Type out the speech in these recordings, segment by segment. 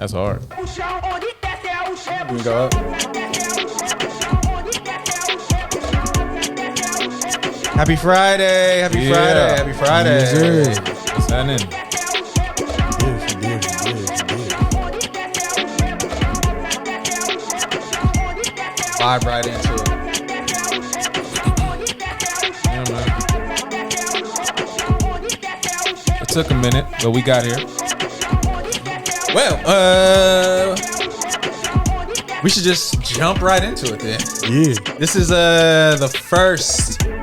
That's hard. We go up. Happy Friday. Happy Friday. Happy Friday. Yes, what's happening? Vibe right into it. Yeah, man. It took a minute, but we got here. Well, we should just jump right into it then. Yeah. This is the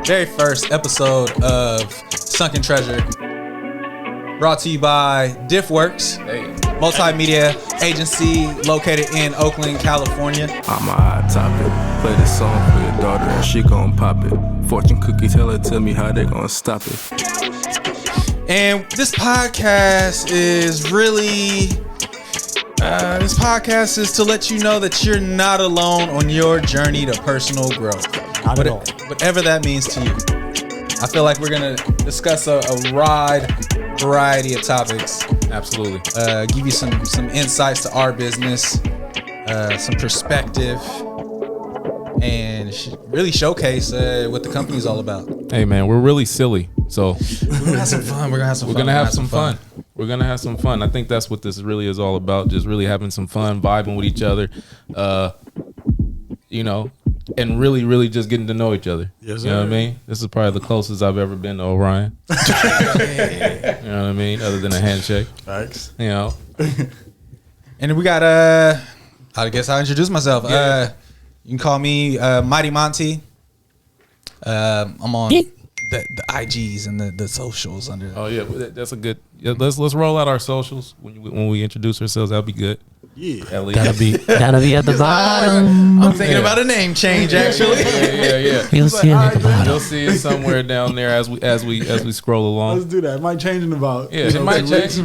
very first episode of Sunken Treasure, brought to you by DiffWorks, a multimedia agency located in Oakland, California. I'm a hot topic. Play this song for your daughter and she gon' pop it. Fortune cookie teller, tell me how they gon' stop it. And this podcast is really... this podcast is to let you know that you're not alone on your journey to personal growth. Not at all. Whatever that means to you. I feel like we're going to discuss a wide variety of topics. Absolutely. Give you some insights to our business, some perspective, and really showcase what the company is all about. Hey, man, we're really silly. So We're going to have some fun. We're going to have some fun. We're gonna have some fun. I think that's what this really is all about. Just really having some fun, vibing with each other, you know, and really just getting to know each other. Yes, you know sir. what I mean? This is probably the closest I've ever been to Orion. You know what I mean? Other than a handshake. Thanks. You know. And we got, I guess I'll introduce myself. Yeah. You can call me Mighty Monty. I'm on the IGs and the socials under. Oh yeah, that's a good. Yeah, let's roll out our socials when we introduce ourselves. That'll be good. Yeah. At least. That'll be at the bottom. I'm thinking about a name change actually. Yeah. You'll see it at the bottom. You'll see it somewhere down there as we scroll along. Let's do that. It might change in about. Yeah, it might change.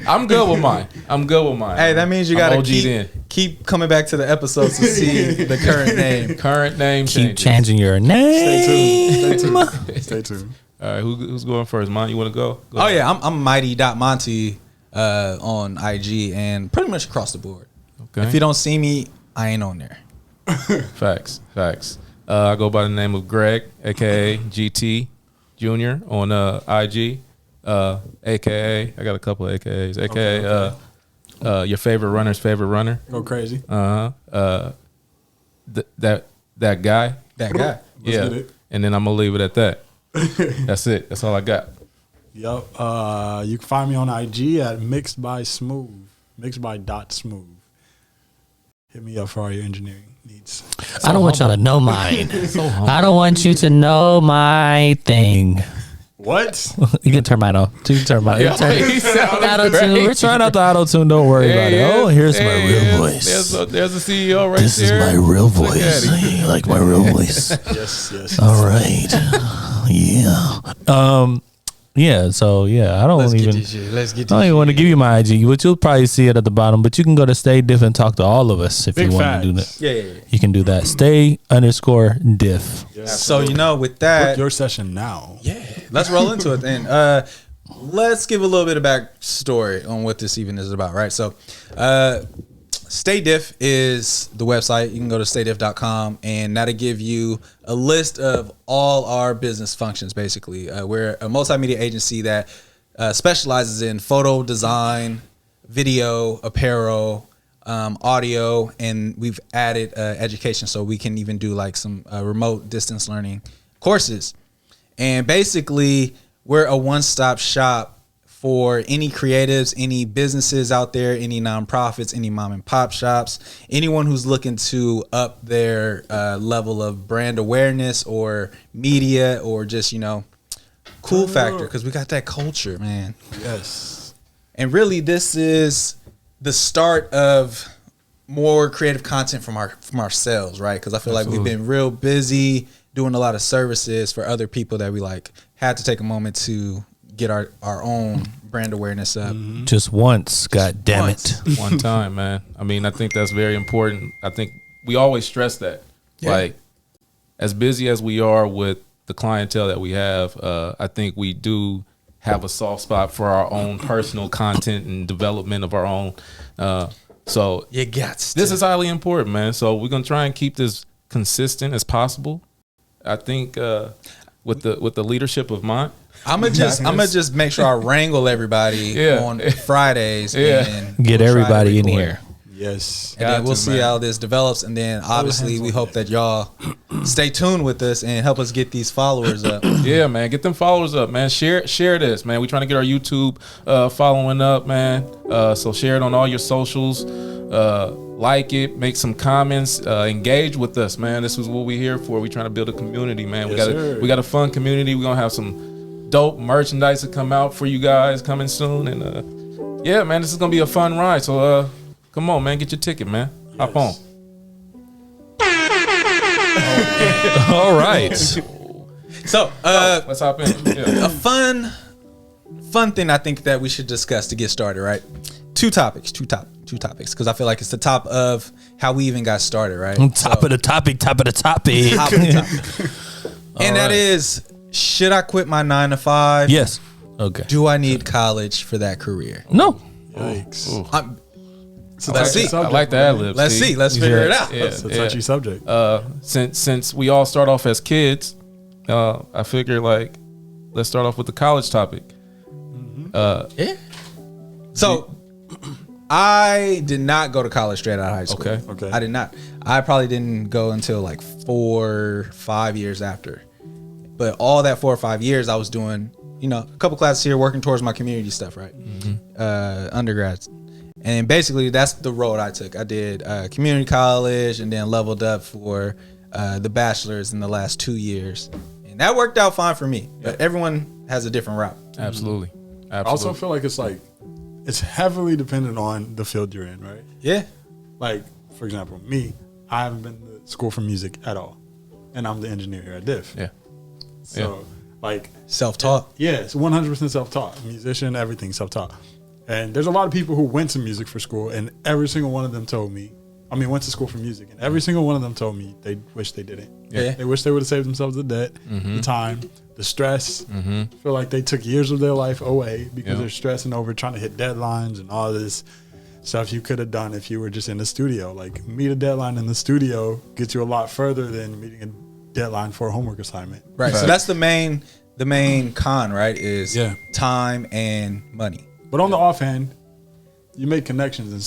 I'm good with mine. Hey, that means you gotta OG'd in. keep coming back to the episodes to see the current name. Current name Keep changes. changing your name. Stay tuned. All right, who's going first? Mont, you want to go? Oh yeah, I'm Mighty.Monty on IG and pretty much across the board. Okay. If you don't see me, I ain't on there. Facts. I go by the name of Greg, aka GT Junior on IG, aka I got a couple of AKAs, aka your favorite runner's favorite runner. Go crazy. That guy. That guy. Let's Yeah, get it. and then I'm gonna leave it at that. That's it. That's all I got. Yep. You can find me on IG at mixed by .smooth. Hit me up for all your engineering needs. I don't want y'all to know mine. I don't want you to know my thing. What? You can turn mine off. You can turn mine off. He sounded Auto-tune. great. We're trying out the auto-tune. Don't worry about it. Oh, here's my real voice. There's a CEO right This is there. my real Look at voice. him. You like my real voice? Yes. All right. Yeah. Yeah. So yeah, I don't Let's even. get this shit. Let's get I don't this even want to shit. give you my IG, but you'll probably see it at the bottom. But you can go to Stay Diff and talk to all of us if Big you want to do that. facts. Yeah. You can do that. Stay_Diff. So you know, with that, Book your session now. yeah, let's roll into it then. Let's give a little bit of backstory on what this even is about, right? So, Stay Diff is the website. You can go to staydiff.com and that'll give you a list of all our business functions, basically. We're a multimedia agency that specializes in photo design, video, apparel, audio, and we've added education so we can even do like some remote distance learning courses. And basically, we're a one-stop shop for any creatives, any businesses out there, any nonprofits, any mom and pop shops, anyone who's looking to up their level of brand awareness or media or just, you know, cool factor, because we got that culture, man. Yes. And really, this is the start of more creative content from ourselves, right? Because I feel like we've been real busy doing a lot of services for other people that we like had to take a moment to get our own brand awareness up. Just once, God damn it. One time, man. I mean, I think that's very important. I think we always stress that. Yeah. Like, as busy as we are with the clientele that we have, I think we do have a soft spot for our own personal content and development of our own So You got to. this is highly important, man. So we're gonna try and keep this consistent as possible. I think with the leadership of Mont. I'm gonna just make sure I wrangle everybody on Fridays and Get we'll try everybody to in record. here. Yes. And then we'll see man. how this develops. And then obviously we hope that y'all stay tuned with us and help us get these followers up. Yeah, man, get them followers up, man. Share this, man. We're trying to get our YouTube following up, man. So share it on all your socials. Like it, make some comments, engage with us, man. This is what we're here for. We're trying to build a community, man. We got a fun community. We're gonna have some dope merchandise to come out for you guys coming soon. And yeah, man, this is gonna be a fun ride. So come on, man, get your ticket, man. Hop on. All right. So Let's hop in. Yeah. a fun thing I think that we should discuss to get started, right? Two topics, because I feel like it's the top of how we even got started, right? Top of the topic. Top of the topic. And that is, should I quit my 9 to 5? Yes. Okay. Do I need college for that career? No. Yikes. Let's see. I like the ad libs. Let's see. Let's figure it out. Yeah, It's a touchy subject. Since we all start off as kids, I figure like let's start off with the college topic. Yeah. So I did not go to college straight out of high school. Okay. I did not. I probably didn't go until like 4 or 5 years after. But all that 4 or 5 years, I was doing, a couple classes here, working towards my community stuff, right? Undergrads. And basically, that's the road I took. I did community college and then leveled up for the bachelor's in the last 2 years. And that worked out fine for me. But everyone has a different route. Absolutely. I also feel like it's heavily dependent on the field you're in, right? Yeah. Like, for example, me, I haven't been to school for music at all. And I'm the engineer here at Diff. Yeah. So, like... Self-taught. Yeah, it's 100% self-taught. Musician, everything self-taught. And there's a lot of people who went to music for school, and every single one of them went to school for music, and every single one of them told me they wish they didn't. Yeah. They wish they would have saved themselves the debt, the time, the stress. Feel like they took years of their life away because they're stressing over trying to hit deadlines and all this stuff you could have done if you were just in the studio. Like, meet a deadline in the studio gets you a lot further than meeting a deadline for a homework assignment. Right. So that's the main con, right? Is time and money. But on the offhand, you make connections in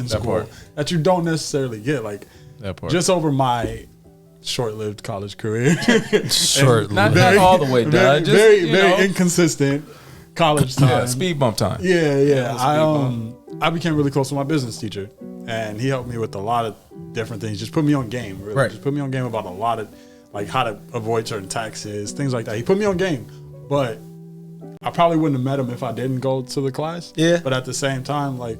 school that you don't necessarily get. Like, that part. just over my short-lived college career. Not all the way, Dad. Just, very inconsistent college time. Yeah, speed bump time. Yeah. I became really close to my business teacher, and he helped me with a lot of different things. Just put me on game. Really. Right. Just put me on game about a lot of, like, how to avoid certain taxes, things like that. He put me on game, but I probably wouldn't have met him if I didn't go to the class. Yeah. But at the same time, like,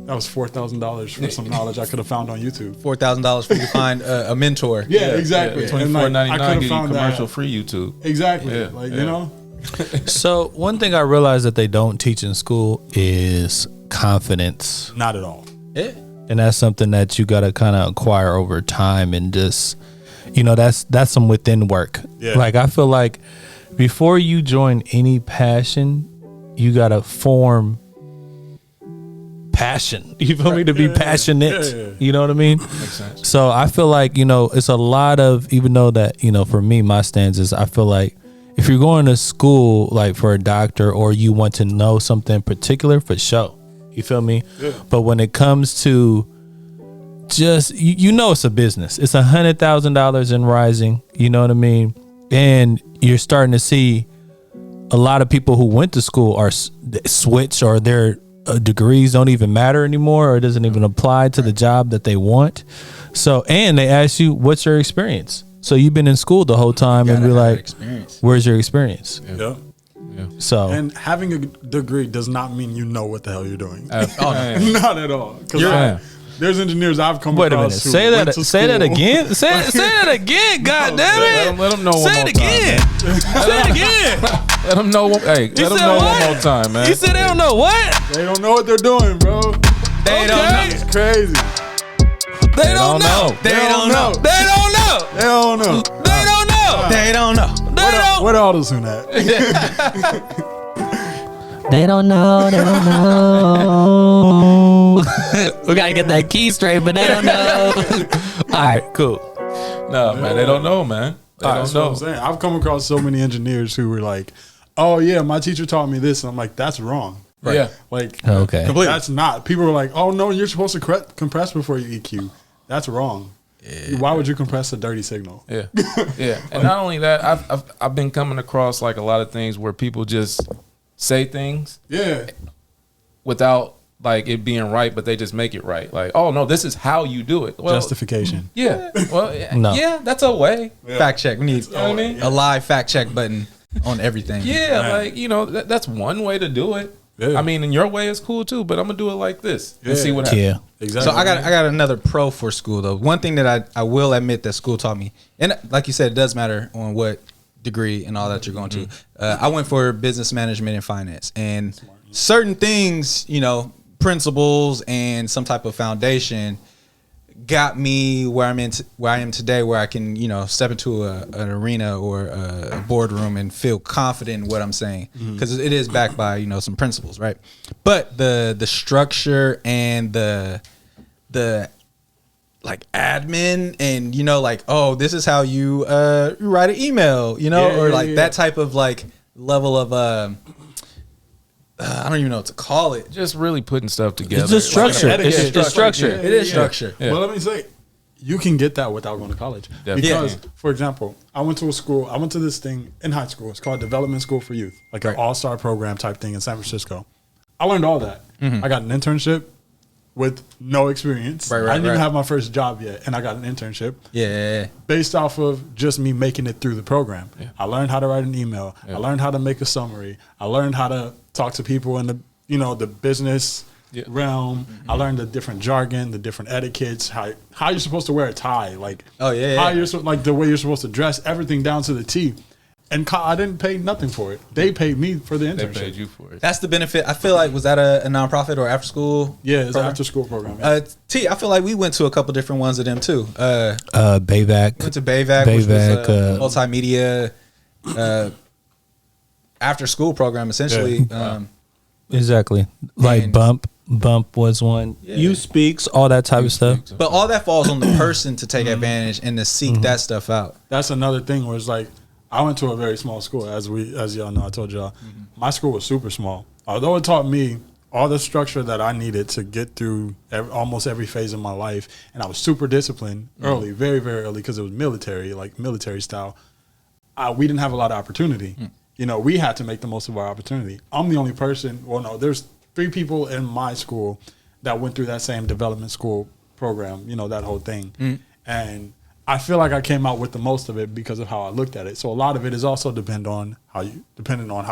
that was $4,000 for some knowledge I could have found on YouTube. $4,000 for you to find a mentor. Yeah, exactly. $24.99 get you commercial free YouTube. Exactly. So one thing I realized that they don't teach in school is confidence. Not at all. Yeah. And that's something that you got to kind of acquire over time, and just, that's some within work. Yeah. Like, I feel like before you join any passion, you got to form passion. You feel me? To be passionate. Yeah. You know what I mean? Makes sense. So I feel like, it's a lot of, even though that, for me, my stance is, I feel like if you're going to school, like for a doctor, or you want to know something particular, for sure. You feel me? Yeah. But when it comes to just, it's a business. It's $100,000 in rising. You know what I mean? And you're starting to see a lot of people who went to school are switch, or their degrees don't even matter anymore, or it doesn't even apply to the job that they want. So, and they ask you, what's your experience? So you've been in school the whole time, and be like, where's your experience? Yeah. So, and having a degree does not mean you know what the hell you're doing. Not at all. Because there's engineers I've come wait a across. Minute. Say that again. Say that again. God damn it. Let them know one more time. Say it again. Let them know. Hey, let them know one more time, man. You said they don't know what? They don't know what they're doing, bro. They don't know. It's crazy. They don't know. They don't know. They don't know. They don't know. Where the auto-tune at? They don't know. They don't know. We gotta get that key straight, but they don't know. All right, cool. No, man, they don't know, man. They That's don't what know. I'm saying. I've come across so many engineers who were like, "Oh yeah, my teacher taught me this," and I'm like, "That's wrong." Right. Yeah. Like, Okay. Completely. that's not. People are like, "Oh no, you're supposed to compress before you EQ." That's wrong. Why would you compress a dirty signal? Yeah, yeah. And not only that, I've been coming across like a lot of things where people just say things Yeah. without like it being right, but they just make it right. Like, oh no, this is how you do it. Well, Justification. yeah. Well, No. yeah, that's a way. Fact check. We need You know what I mean? a live fact check button on everything. Yeah, like that's one way to do it. Yeah. I mean, and your way is cool too, but I'm gonna do it like this and see what happens. Yeah. Exactly. So I got another pro for school though. One thing that I will admit that school taught me, and like you said, it does matter on what degree and all that you're going to. I went for business management and finance, and certain things, principles and some type of foundation got me where I am today, where I can step into an arena or a boardroom and feel confident in what I'm saying, because it is backed by some principles, right? But the structure and the like admin and oh, this is how you write an email, or like that type of like level of I don't even know what to call it. Just really putting stuff together. It's just structure. Like It's structure. It is structure. Yeah. Well, let me say, you can get that without going to college. Definitely. Because, for example, I went to this thing in high school. It's called Development School for Youth, like an all-star program type thing in San Francisco. I learned all that. I got an internship with no experience. Right, I didn't even right. have my first job yet, and I got an internship. Yeah. Based off of just me making it through the program. I learned how to write an email. I learned how to make a summary. I learned how to talk to people in the the business realm. I learned the different jargon, the different etiquettes, how you're supposed to wear a tie, like how you're like the way you're supposed to dress, everything down to the T. And I didn't pay nothing for it. They paid me for the internship. They paid you for it. That's the benefit. I feel like, was that a nonprofit or after school? Yeah, it's an program? after school program. Yeah. I feel like we went to a couple different ones of them too. Bayvac. Went to Bayvac, which was a Bayvac, multimedia after school program essentially. Exactly. Like And- Bump was one. You Speaks, all that type of stuff. But all that falls on the person to take advantage and to seek that stuff out. That's another thing where it's like, I went to a very small school, as y'all know. I told y'all, my school was super small. Although it taught me all the structure that I needed to get through almost every phase of my life, and I was super disciplined early, very, very early, because it was military, like military style. We didn't have a lot of opportunity. We had to make the most of our opportunity. I'm the only person. Well, no, there's 3 people in my school that went through that same development school program. That whole thing, and I feel like I came out with the most of it because of how I looked at it. So a lot of it is also dependent on how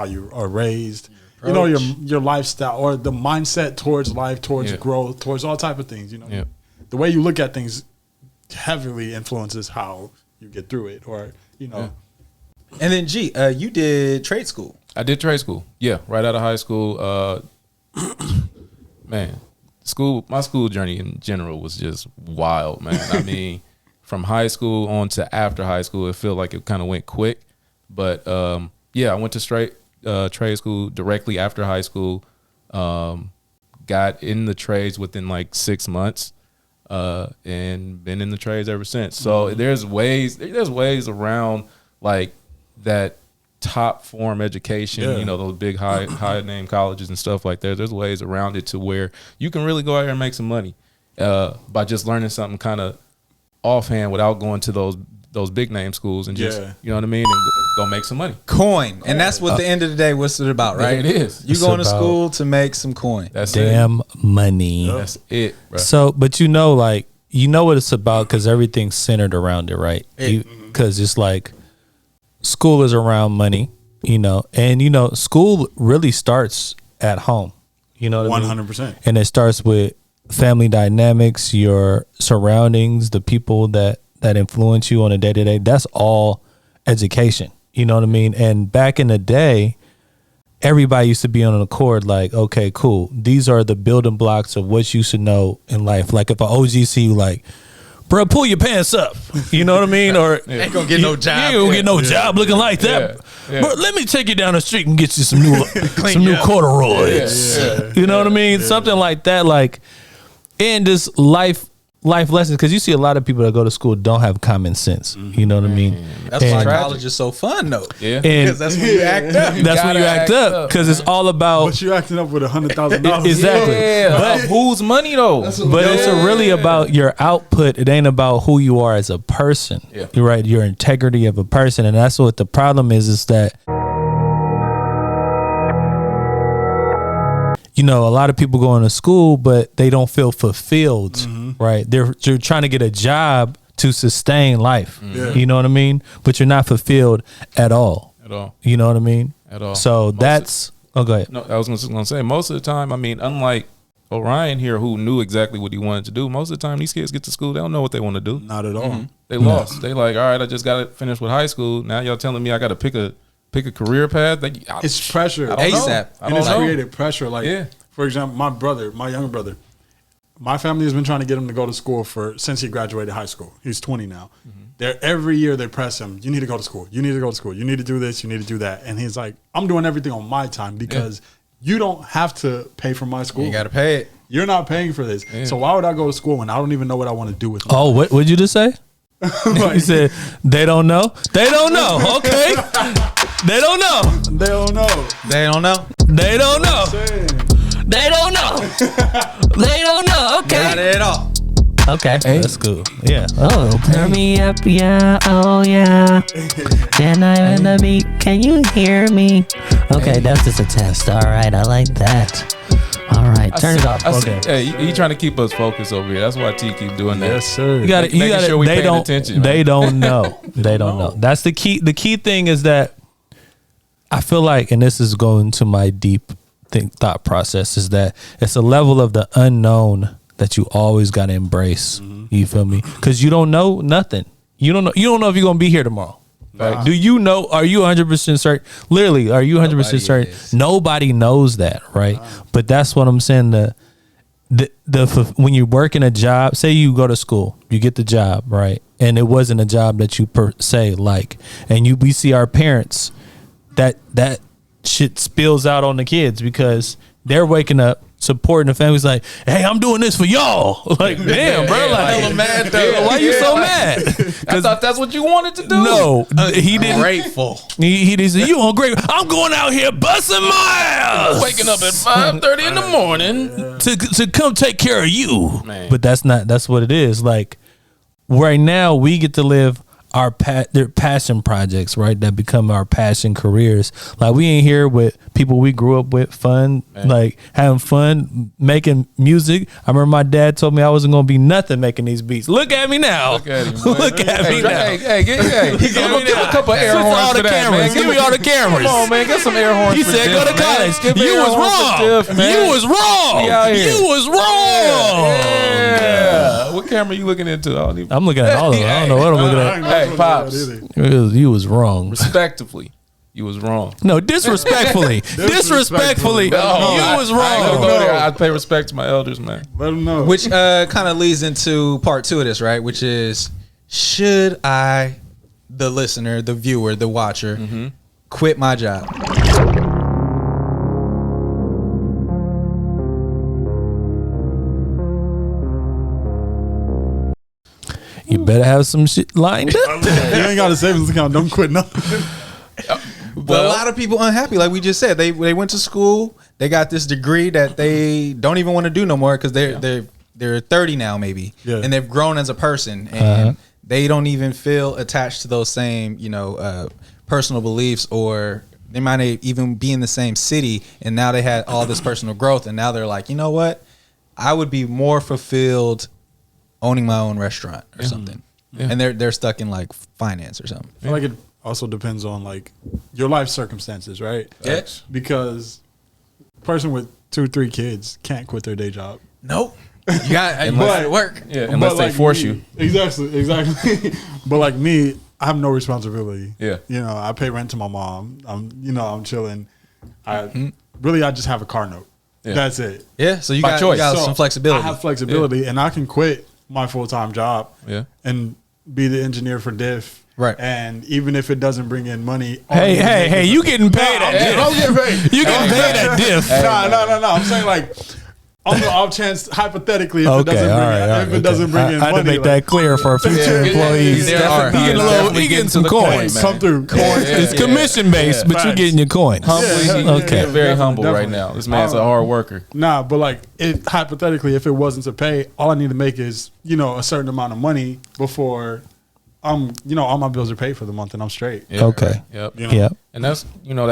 you are raised, your lifestyle or the mindset towards life, towards growth, towards all type of things. The way you look at things heavily influences how you get through it, or And then you did trade school. I did trade school. Yeah, right out of high school. Man, my school journey in general was just wild, man. I mean, from high school on to after high school, it felt like it kind of went quick. But I went to straight trade school directly after high school. Got in the trades within like 6 months, and been in the trades ever since. So there's ways around like that top form education, those big high name colleges and stuff like that. There's ways around it to where you can really go out here and make some money by just learning something kind of offhand without going to those big name schools and just you know what I mean, and go make some money. Coin. And that's what the end of the day, what's it about, right? It is. You going to school to make some coin. That's Damn it. money. That's it, bro. So, but like, what it's about, because everything's centered around it, right? Because it's like school is around money, and school really starts at home. You know what I mean? 100%. And it starts with family dynamics, your surroundings, the people that influence you on a day-to-day. That's all education. You know what I mean? And back in the day, everybody used to be on an accord like, okay, cool. These are the building blocks of what you should know in life. Like if an OG see you like, bro, pull your pants up. You know what I mean? Or Ain't gonna get no job. You ain't gonna get no job looking like that. Yeah. Bro, let me take you down the street and get you some new corduroys. You know what I mean? Something like that, like, and just life lessons, because you see a lot of people that go to school don't have common sense. You know what I mean? That's why college is so fun, though. Yeah. Because that's when you act up. That's when you act up, because it's all about. But you acting up with $100,000. Exactly. Yeah, but whose money though? But it's really about your output. It ain't about who you are as a person. Yeah. You're right. Your integrity of a person. And that's what the problem is that, you know, a lot of people going to school, but they don't feel fulfilled, right? They're trying to get a job to sustain life. You know what I mean? But you're not fulfilled at all. At all. You know what I mean? At all. So that's, go ahead. No, I was just gonna say, most of the time, I mean, unlike Orion here, who knew exactly what he wanted to do, most of the time these kids get to school, they don't know what they want to do. Not at all. They lost. They like, all right, I just got to finish with high school. Now y'all telling me I got to pick a career path. It's pressure. I don't know. ASAP. I And don't it's know. created pressure. Like, Yeah. for example, my younger brother, my family has been trying to get him to go to school since he graduated high school. He's 20 now. Every year they press him, you need to go to school. You need to go to school. You need to do this. You need to do that. And he's like, I'm doing everything on my time because you don't have to pay for my school. You got to pay it. You're not paying for this. So why would I go to school when I don't even know what I want to do with my Oh, what would you just say? You said they don't know. They don't know. Okay. They don't know. They don't know. They don't know. They don't know. They don't know. They don't know. Not Okay. at all. Okay. That's cool. Yeah. Oh, turn me up, yeah, oh yeah. Then I'm in the beat, can you hear me? Okay, that's just a test. All right, I like that. All right, turn it up. Okay. Hey, he trying to keep us focused over here. That's why T keep doing that. Yes, sir. You got to. You Making got to. sure we They paying don't. attention, They man. don't know. They don't know. That's the key. The key thing is that I feel like, and this is going to my deep thought process, is that it's a level of the unknown that you always got to embrace. You feel me? Because you don't know nothing. You don't know. You don't know if you're gonna be here tomorrow. Right? Do you know? Are you 100% certain? Literally, are you 100% certain? is. Nobody knows that, right? But that's what I'm saying. The when you work in a job, say you go to school, you get the job, right? And it wasn't a job that you per se like, and we see our parents, that shit spills out on the kids because they're waking up supporting the family's like, hey, I'm doing this for y'all. Like, damn, bro, like, hella mad though. why you so mad? I thought that's what you wanted to do. No, he didn't. Grateful. He didn't say, you on great. I'm going out here busting my ass. Waking up at 5:30 in the morning. to come take care of you. Man. But that's what it is. Like, right now we get to live our their passion projects, right? That become our passion careers. Like, we ain't here with people we grew up with, fun, like having fun, making music. I remember my dad told me I wasn't gonna be nothing making these beats. Look at me now. Look at him. Look at me now. Hey, give a couple air Switch horns all for the that, cameras. man. Give me all the cameras. Come on, man. Get some air horns. He for said, Diff, go to man. college. Give You air was horns for wrong. Diff, man. You was wrong. We out here. You was wrong. Yeah. What camera you looking into? I don't even. I'm looking at all of them. I don't know what I'm looking at. Hey, Pops. You was wrong. Respectively, you was wrong. No, disrespectfully. Disrespectfully. No, You was I ain't gonna go wrong. there. I pay respect to my elders, man. Let them know. Which kind of leads into part 2 of this, right? Which is, should I, the listener, the viewer, the watcher, quit my job? You better have some shit lined up. you ain't got a savings account. Don't quit nothing. But a lot of people unhappy, like we just said. They went to school, they got this degree that they don't even want to do no more because they're 30 now maybe, and they've grown as a person, and they don't even feel attached to those same personal beliefs, or they might not even be in the same city, and now they had all this personal growth, and now they're like, you know what, I would be more fulfilled owning my own restaurant or something, and they're stuck in like finance or something. I feel like it also depends on like your life circumstances, right? Yes. Because a person with 2-3 kids can't quit their day job. Nope. You got to work. Yeah, unless But they like force me- you. Exactly. But like me, I have no responsibility. Yeah. You know, I pay rent to my mom. I'm chilling. I just have a car note. Yeah. That's it. Yeah, so you By got, choice. you got So some flexibility. I have flexibility and I can quit my full-time job and be the engineer for Diff. Right. And even if it doesn't bring in money. Hey, you getting paid at Diff. I'm getting paid. You getting paid at Diff. No. I'm saying like, on the off chance, hypothetically, if it doesn't bring in money. I had to make that clear for future employees. You getting some coins. Come through. It's commission based, but you're getting your coins. Okay. Very humble right now. This man's a hard worker. Nah, but like, hypothetically, if it wasn't to pay, all I need to make is, a certain amount of money before all my bills are paid for the month and I'm straight. Yeah, okay. Right. Yep. Yep. And that's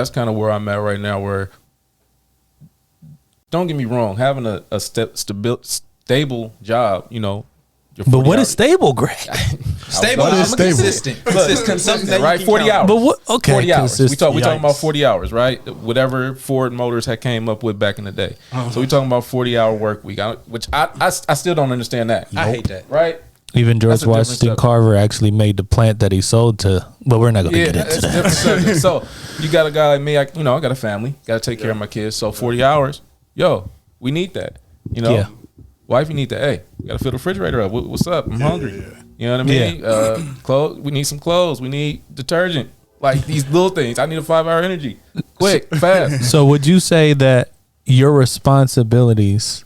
kind of where I'm at right now, where, don't get me wrong, having a stable job, but what is stable, Greg? Stable is stable. Consistent, right? 40 hours. But what? Okay, 40 hours. We talking Yikes. about 40 hours, right? Whatever Ford Motors had came up with back in the day. So we talking about 40-hour work week, which I still don't understand that. I hate that. Right? Even That's George a different Washington subject. Carver actually made the plant that he sold to, but we're not going to get into it's that. different subject. So you got a guy like me, I got a family, got to take care of my kids. So 40 hours, we need that. Yeah. Wife, you need that. Hey, got to fill the refrigerator up. What's up? I'm hungry. You know what I mean? Clothes. We need some clothes. We need detergent. Like these little things. I need a 5-hour energy. Quick, fast. So would you say that your responsibilities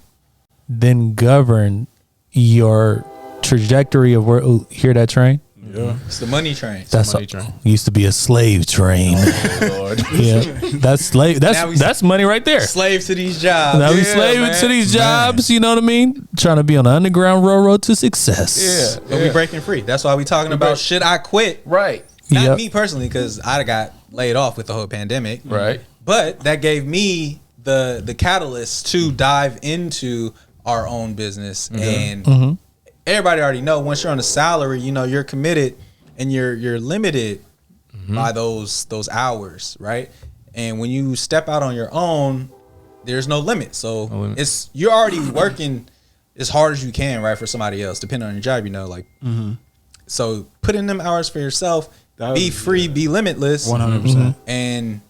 then govern your trajectory of where? Ooh, hear that train? Yeah. It's the money train. That's money train. Used to be a slave train. Lord. Yeah, that's slave. That's money right there. Slave to these jobs. Now we Yeah, slaving man. to these jobs. You know what I mean? Trying to be on the Underground Railroad to success. Yeah. But we breaking free. That's why we talking about should I quit? Right. Not Yep. me personally, because I got laid off with the whole pandemic. Right. But that gave me the catalyst to dive into our own business. And everybody already know once you're on a salary, you're committed and you're limited by those hours, right? And when you step out on your own, there's no limit. So you're already working as hard as you can, right, for somebody else, depending on your job, So put in them hours for yourself, be free, be limitless, 100%. and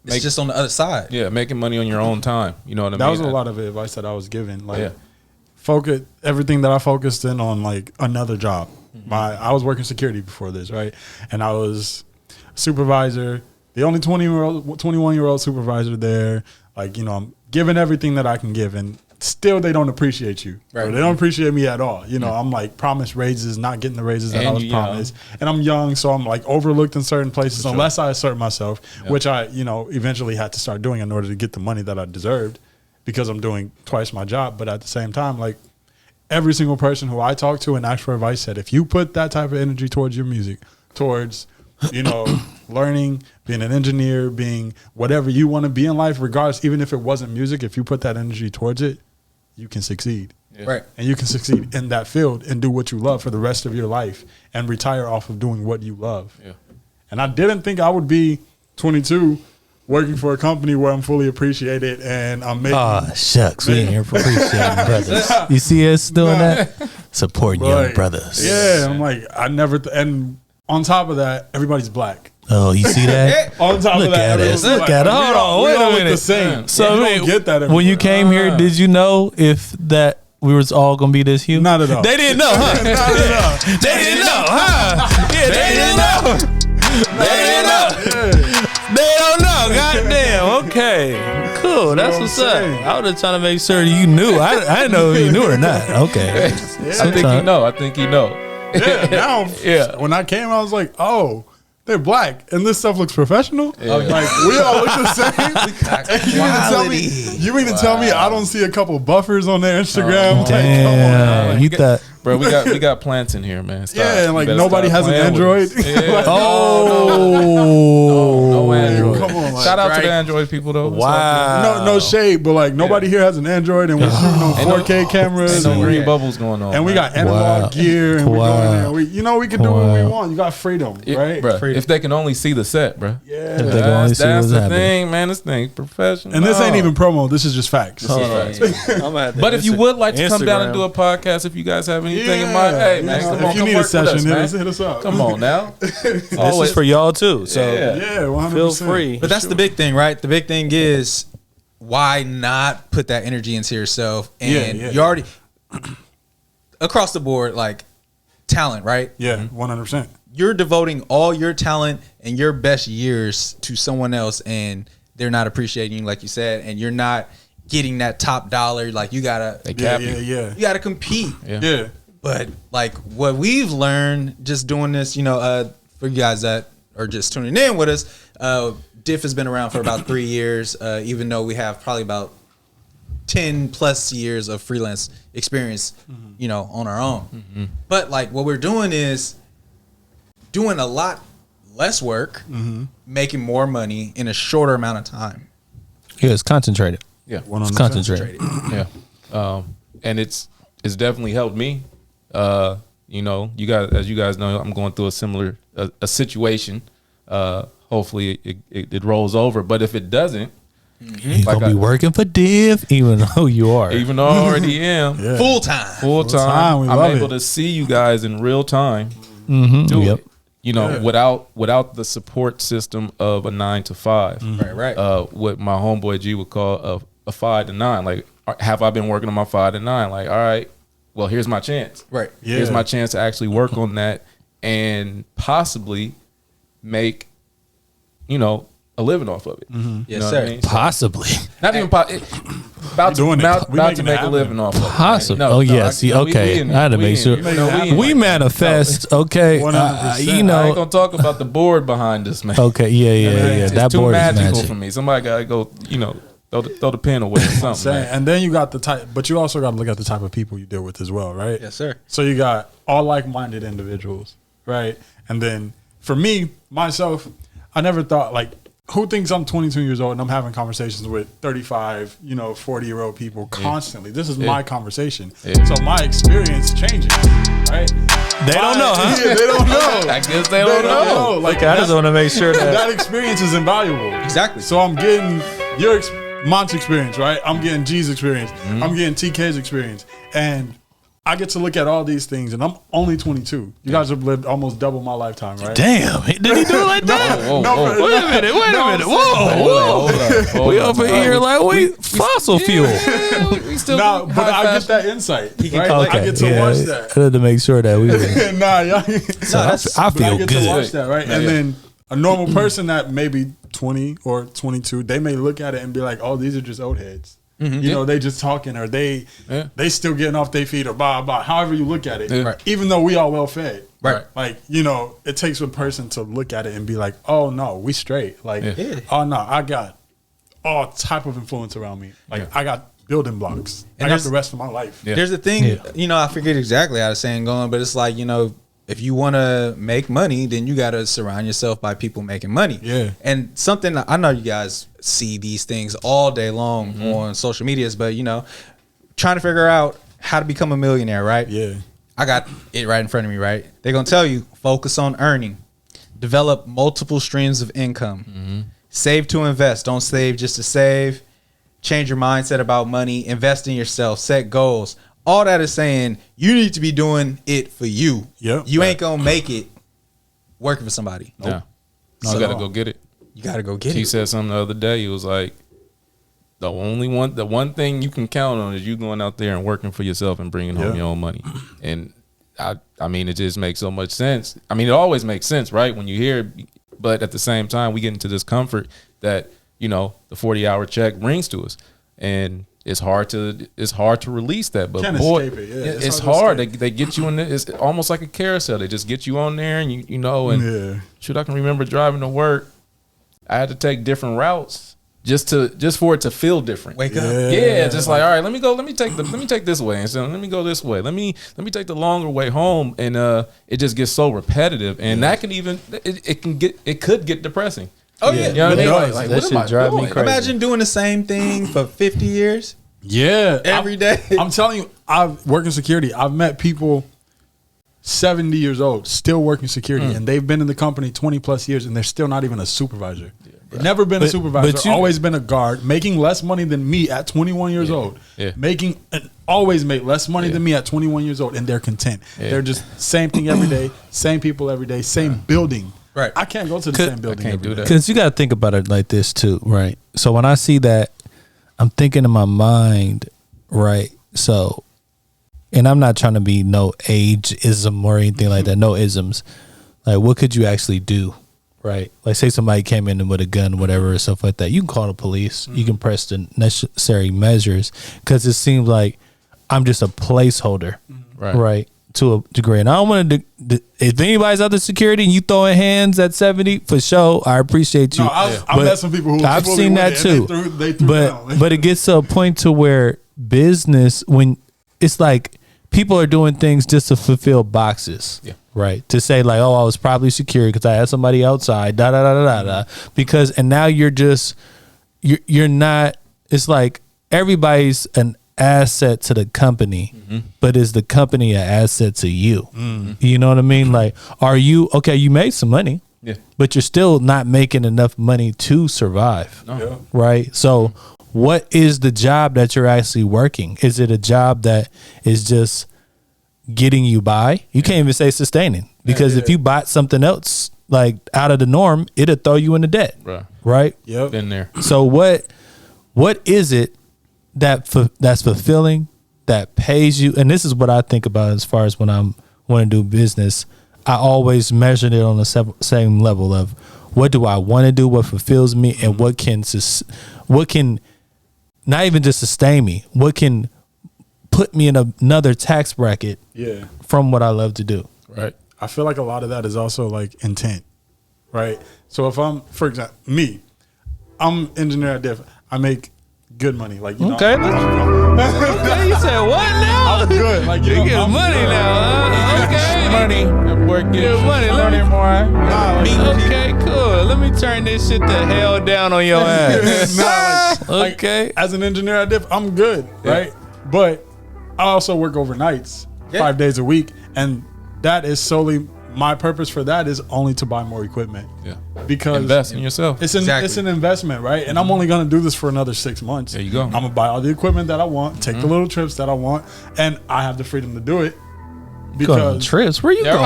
it's just on the other side. Yeah, making money on your own time. You know what I mean? That was a lot of advice that I was given. Like, Yeah. focus everything that I focused in on, like another job. I was working security before this, right? And I was supervisor, the only 21-year-old supervisor there. Like, I'm giving everything that I can give, and still they don't appreciate you. Right. Or they don't appreciate me at all. I'm like promised raises, not getting the raises that And I was you young. promised. And I'm young, so I'm like overlooked in certain places unless I assert myself, which I, eventually had to start doing in order to get the money that I deserved, because I'm doing twice my job. But at the same time, like, every single person who I talked to and asked for advice said, if you put that type of energy towards your music, towards, learning, being an engineer, being whatever you want to be in life, regardless, even if it wasn't music, if you put that energy towards it, you can succeed. Yeah. Right. And you can succeed in that field and do what you love for the rest of your life and retire off of doing what you love. Yeah. And I didn't think I would be 22 working for a company where I'm fully appreciated and I'm making. Oh, shucks. We ain't here for appreciating brothers. You see us doing that? Supporting young Like, brothers. Yeah, I'm like, I never, and on top of that, everybody's black. Oh, you see that? On top Look of that, at everyone's us. Look black. at it. We Hold all- on. we Wait all a look minute. the same. So you wait, don't get that when you everywhere. came here, did you know if that we was all gonna be this huge? Not at all. They didn't know, huh? They didn't know, huh? Yeah, they didn't know. They didn't know. They don't know. Goddamn. Okay. Cool. That's what's up. I was just trying to make sure you knew. I didn't know if you knew or not. Okay. I think you know. Yeah, now, Yeah. when I came, I was like, oh, they're black, and this stuff looks professional. Yeah. Like, we all look the same. You mean to tell me I don't see a couple buffers on their Instagram? Like, come on. Damn. Like, You thought. Bro, we got plants in here, man. Stop. Yeah, and You like better nobody stop has an playing with Android. us. Yeah. Like, No Android. Come on, like, Shout out to the right. Android people though. Wow. no shade, but like nobody here has an Android, and we're shooting on Ain't no- 4K cameras. Ain't no and green bubbles going on. we man. got analog Wow. gear, and we're Wow. going there. We can do what we Wow. want. You got freedom, Yeah, right? bruh, if they can only see the set, bro. Yeah. If they can only see That's what's the happening. thing, man. This thing professional. And this ain't even promo. This is just facts. But if you would like to come down and do a podcast, if you guys have anything in mind, hey man, come on, if you come need a work with us, session, man. hit us up. Come on now. This is for y'all too. So Yeah. Yeah, 100%. feel free. But that's the big thing, right? The big thing is why not put that energy into yourself? And Yeah. you already across the board, like talent, right? Yeah, 100%. You're devoting all your talent and your best years to someone else, and they're not appreciating you, like you said, and you're not getting that top dollar. Like you gotta, you gotta compete. Yeah. But like what we've learned just doing this, for you guys that are just tuning in with us, Diff has been around for about 3 years, even though we have probably about 10 plus years of freelance experience, on our own. But like what we're doing is doing a lot less work, making more money in a shorter amount of time. Yeah, it's concentrated. Yeah, it's concentrated. Yeah, and it's definitely helped me. You guys, as you guys know, I'm going through a similar a situation. Hopefully it rolls over, but if it doesn't, you're gonna be working for Div, even though you are. Even though I already am. Full time. I'm able to see you guys in real time. Do it. Without the support system of a 9 to 5. Right. What my homeboy G would call a 5 to 9. Like, have I been working on my 5 to 9? Like, all right, well, here's my chance. Right. Yeah. Here's my chance to actually work on that and possibly make, a living off of it. Yes, sir. I mean? Possibly. Not even about to make a living off of it. Possibly. Okay. I had to make sure. We manifest. Okay. 100%. I ain't gonna talk about the board behind this, man. Okay. Yeah. It's That too board magical is magic. for me. Somebody gotta go, throw the pen away or something. Man. And then you got the type, but you also got to look at the type of people you deal with as well, right? Yes, sir. So you got all like-minded individuals, right? And then for me, myself, I never thought like, who thinks I'm 22 years old and I'm having conversations with 35, 40-year-old people constantly? This is my conversation. So my experience changes, right? They don't know, huh? Yeah, they don't know. I guess they don't know. Like, I just want to make sure that experience is invaluable. Exactly. So I'm getting Mont's experience, right? I'm getting G's experience. I'm getting TK's experience. And I get to look at all these things, and I'm only 22. You guys have lived almost double my lifetime, right? Damn. Did he do it like that? Whoa. Wait a minute. Whoa. We over here like we fossil fuel. We still But I get that insight, right? Okay. I get to watch that. I had to make sure that we were. I I feel get to watch good. that, right? And then a normal person that maybe 20 or 22, they may look at it and be like, "Oh, these are just old heads." They just talking, or they still getting off their feet, or blah blah. However you look at it, Right. even though we all well fed, Right. Like it takes a person to look at it and be like, "Oh no, we straight." Like, "Oh no, I got all type of influence around me. Like I got building blocks. And I got there's- the rest of my life." There's a thing, I forget exactly how the saying going, but it's like, if you want to make money, then you got to surround yourself by people making money. Yeah. And something I know you guys see these things all day long on social medias, but trying to figure out how to become a millionaire, right? Yeah. I got it right in front of me, right? They're going to tell you, focus on earning, develop multiple streams of income, save to invest. Don't save just to save. Change your mindset about money, invest in yourself, set goals. All that is saying you need to be doing it for you. Yep. You ain't going to make it working for somebody. Yeah. So- You gotta go get it. You got to go get He it. said something the other day. He was like, the one thing you can count on is you going out there and working for yourself and bringing home your own money. And I mean, it just makes so much sense. I mean, it always makes sense, right? When you hear it, but at the same time, we get into this comfort that, the 40-hour check brings to us. And it's hard to release that, but Can't boy, escape it. Yeah, it's hard. They get you in. It's almost like a carousel. They just get you on there, and and shoot, I can remember driving to work. I had to take different routes just for it to feel different. Wake up. Yeah, just like, all right, let me take this way, and so let me go this way. Let me take the longer way home, and it just gets so repetitive, and that can even it could get depressing. Oh, yeah. You know what I mean? Like, That what shit am I drive me doing? crazy. Imagine doing the same thing for 50 years Yeah. every day. I'm telling you, I've worked in security. I've met people 70 years old still working security, and they've been in the company 20 plus years, and they're still not even a supervisor. Never been a supervisor. Always been a guard, making less money than me at 21 years old. Yeah. Always made less money than me at 21 years old, and they're content. They're just same thing every day, same people every day, same building. Right. I can't go to the same building. I can't every do day. that. Because you got to think about it like this too, right? So when I see that, I'm thinking in my mind, right? So and I'm not trying to be no ageism or anything like that, no isms. Like, what could you actually do, right? Like, say somebody came in with a gun, whatever, or stuff like that. You can call the police. You can press the necessary measures, because it seems like I'm just a placeholder, right? To a degree. And I don't want to, if anybody's out there security and you throwing hands at 70, for sure, I appreciate you. No, I've met some people who I've seen that too. They threw down. But it gets to a point to where business, when it's like people are doing things just to fulfill boxes. Yeah. Right. To say like, oh, I was probably secure because I had somebody outside, because, and now you're not, it's like everybody's an asset to the company, but is the company an asset to you? You know what I mean? Like, are you, okay, you made some money, but you're still not making enough money to survive. Right. So what is the job that you're actually working? Is it a job that is just getting you by? You can't even say sustaining, because if you bought something else like out of the norm, it'll throw you into debt. Right. Yep. Been there. So what is it that's fulfilling, that pays you? And this is what I think about as far as when I'm want to do business. I always measure it on the same level of what do I want to do, what fulfills me, and what can not even just sustain me, what can put me in another tax bracket from what I love to do. Right. I feel like a lot of that is also like intent, right? So if I'm, for example, I'm engineer at Diff. I make good money, like, you know. Okay. Okay, you said what now? I'm good, like, you get know, money now, huh? Okay. Money. That boy get money. Let me more. Okay, cool. Let me turn this shit the hell down on your ass. like, as an engineer at Diff, I'm good, right? But I also work overnights 5 days a week, and that is solely my purpose for that is only to buy more equipment. Yeah. Because invest in yourself. It's an investment, right? And I'm only gonna do this for another 6 months. There you go. I'm gonna buy all the equipment that I want, take the little trips that I want, and I have the freedom to do it. Because trips? Where you going?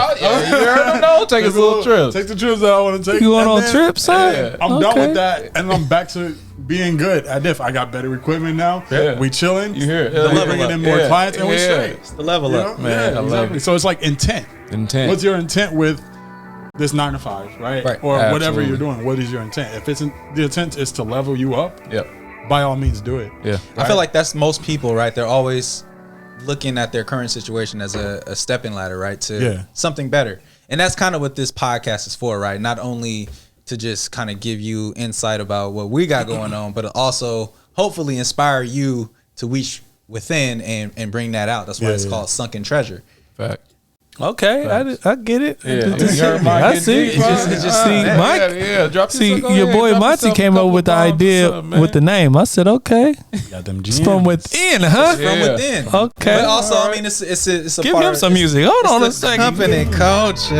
Take a little trip. Take the trips that I want to take. You going on trips, huh? I'm done with that, and I'm back to being good at Diff. I got better equipment now. Yeah. We chilling. You hear it? Bringing in more clients, and we straight. It's the level up, man. I love it. So it's like intent. What's your intent with this 9 to 5, right? Or whatever you're doing? What is your intent? If it's the intent is to level you up, by all means do it. Yeah. I feel like that's most people, right? They're always looking at their current situation as a stepping ladder, right, to something better. And that's kind of what this podcast is for, right? Not only to just kind of give you insight about what we got going on, but also hopefully inspire you to reach within and bring that out. That's why it's called Sunken Treasure. Fact. Okay, I get it. I see. Drop your boy Monty came up with the idea with the name. I said, okay, got them it's from within, huh? From within. Okay. But also, I mean, it's a give part him some music. Hold on a second. Company culture.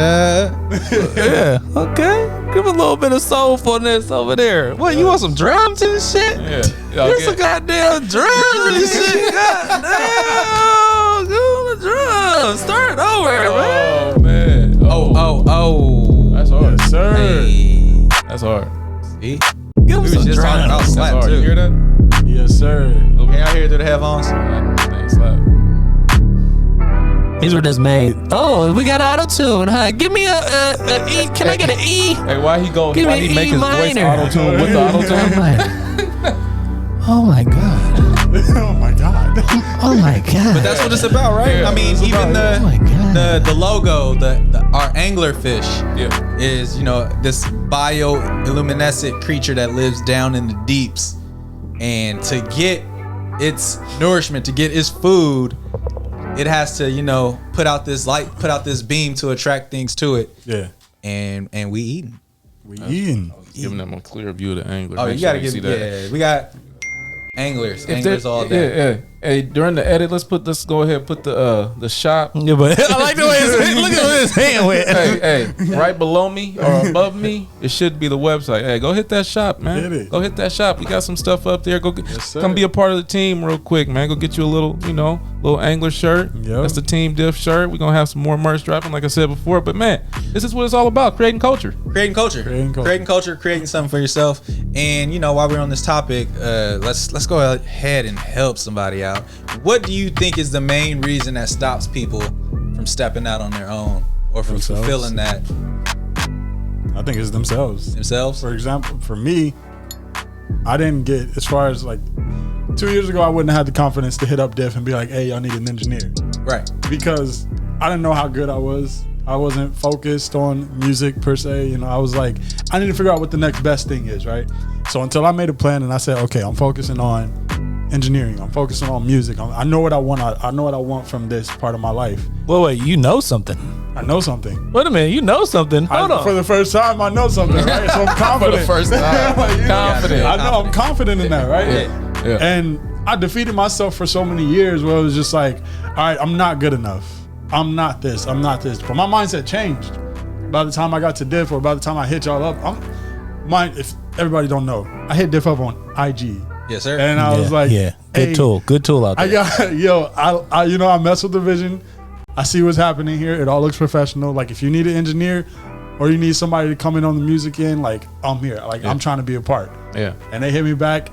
Yeah. Okay. Give a little bit of soulfulness over there. What, you want some drums and shit? Yeah. There's some goddamn drums and shit. Goddamn. Give him the drums. Start over, man. Oh, man. Oh. That's hard. Yes, sir. Hey. That's hard. See? Give him some just talking about drums. slap, That's hard. too. You hear that? Yes, sir. Can y'all hear it through the headphones? Thanks, slap. These were just made. Oh, we got auto tune, huh? Give me a E. Can I get an E? Hey, why he go? Give Why me he make E his voice minor. auto tune with the auto tune? Oh my god. Oh my god. Oh my god. But that's what it's about, right? Yeah, I mean, even Oh my God. the logo, our anglerfish is, this bioluminescent creature that lives down in the deeps, and to get its nourishment, to get its food, it has to, put out this light, put out this beam to attract things to it. Yeah. And we eating. We eating. Giving them a clear view of the angler. Oh, Make you gotta sure give that. we got anglers all day. Yeah. Hey, during the edit, let's go ahead and put the shop. Yeah, but I like the way look at where his hand went. Hey, right below me or above me, it should be the website. Hey, go hit that shop, man. Hit it. Go hit that shop. We got some stuff up there. Go come be a part of the team real quick, man. Go get you a little angler shirt. Yep. That's the Team Diff shirt. We're gonna have some more merch dropping, like I said before. But man, this is what it's all about: creating culture. Creating culture, creating something for yourself. And while we're on this topic, let's go ahead and help somebody out. out. What do you think is the main reason that stops people from stepping out on their own or from fulfilling that? I think it's themselves. For example, for me, I didn't get, as far as like 2 years ago, I wouldn't have had the confidence to hit up Diff and be like, hey, y'all need an engineer. Right. Because I didn't know how good I was. I wasn't focused on music per se. You know, I was like, I need to figure out what the next best thing is, right? So until I made a plan and I said, okay, I'm focusing on engineering. I'm focusing on music. I know what I want. I know what I want from this part of my life. Well, wait, you know something. I know something. Wait a minute, you know something. Hold on. For the first time, I know something, right? So I'm confident. For the first time. Confident. I know I'm confident in that, right? Yeah. And I defeated myself for so many years where it was just like, all right, I'm not good enough. I'm not this. I'm not this. But my mindset changed. By the time I got to Diff or by the time I hit y'all up, if everybody don't know, I hit Diff up on IG. Yes, sir. And I was like, good hey, tool out there. I got, I mess with the vision. I see what's happening here. It all looks professional. Like if you need an engineer or you need somebody to come in on the music end, like I'm here. Like I'm trying to be a part. Yeah. And they hit me back,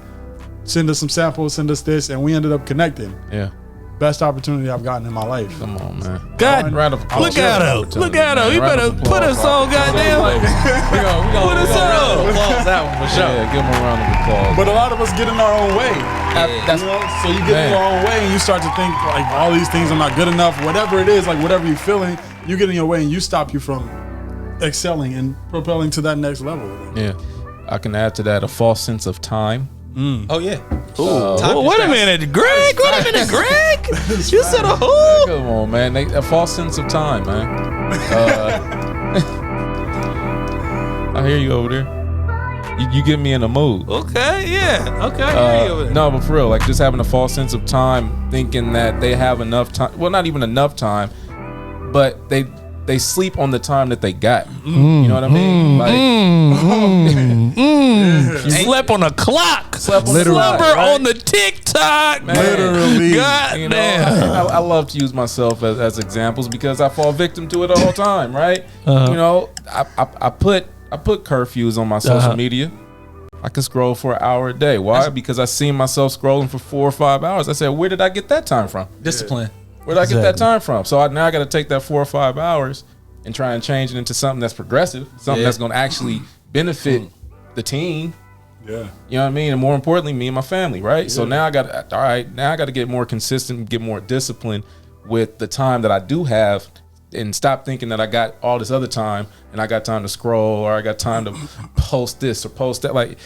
send us some samples, send us this, and we ended up connecting. Yeah. Best opportunity I've gotten in my life. Come on, man. God, round of applause. look at him. Look at him. You better put us on, goddamn. We gonna Put us on. Applause that one for sure. Yeah, give him a round of applause. But a lot of us get in our own way. So you get in your own way and you start to think like all these things are not good enough. Whatever it is, like whatever you're feeling, you get in your way and you stop you from excelling and propelling to that next level. Yeah. I can add to that a false sense of time. Oh yeah. Wait a minute, Greg. You said a who? Come on, man. A false sense of time, man. I hear you over there. You get me in the mood. Okay, yeah. Okay, I hear you over there. No, but for real, like just having a false sense of time, thinking that they have enough time. Well, not even enough time, but they sleep on the time that they got. You know what I mean? You slept on a clock. Slumber on the TikTok. Man. Literally. God You know, damn. I love to use myself as examples because I fall victim to it all the time, right? Uh-huh. You know, I put curfews on my social media. I can scroll for an hour a day. Why? Because I see myself scrolling for 4 or 5 hours. I said, where did I get that time from? Discipline. Where did I get that time from? So now I got to take that 4 or 5 hours and try and change it into something that's progressive, something that's going to actually benefit the team. Yeah. You know what I mean? And more importantly, me and my family, right? Yeah. So now I got to get more consistent, get more disciplined with the time that I do have and stop thinking that I got all this other time and I got time to scroll or I got time to post this or post that. Like,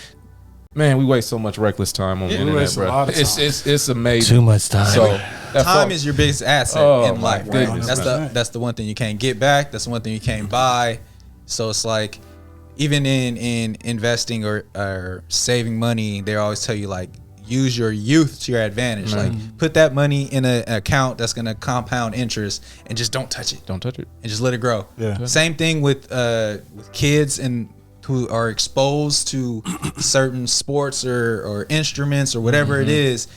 man, we waste so much reckless time on the internet, bro. It's amazing. Too much time. So time is your biggest asset in life. Right? Goodness, that's the one thing you can't get back. That's the one thing you can't buy. So it's like, even in investing or saving money, they always tell you like use your youth to your advantage. Like put that money in an account that's gonna compound interest and just don't touch it. Don't touch it. And just let it grow. Yeah. Same thing with kids and who are exposed to certain sports or instruments or whatever it is.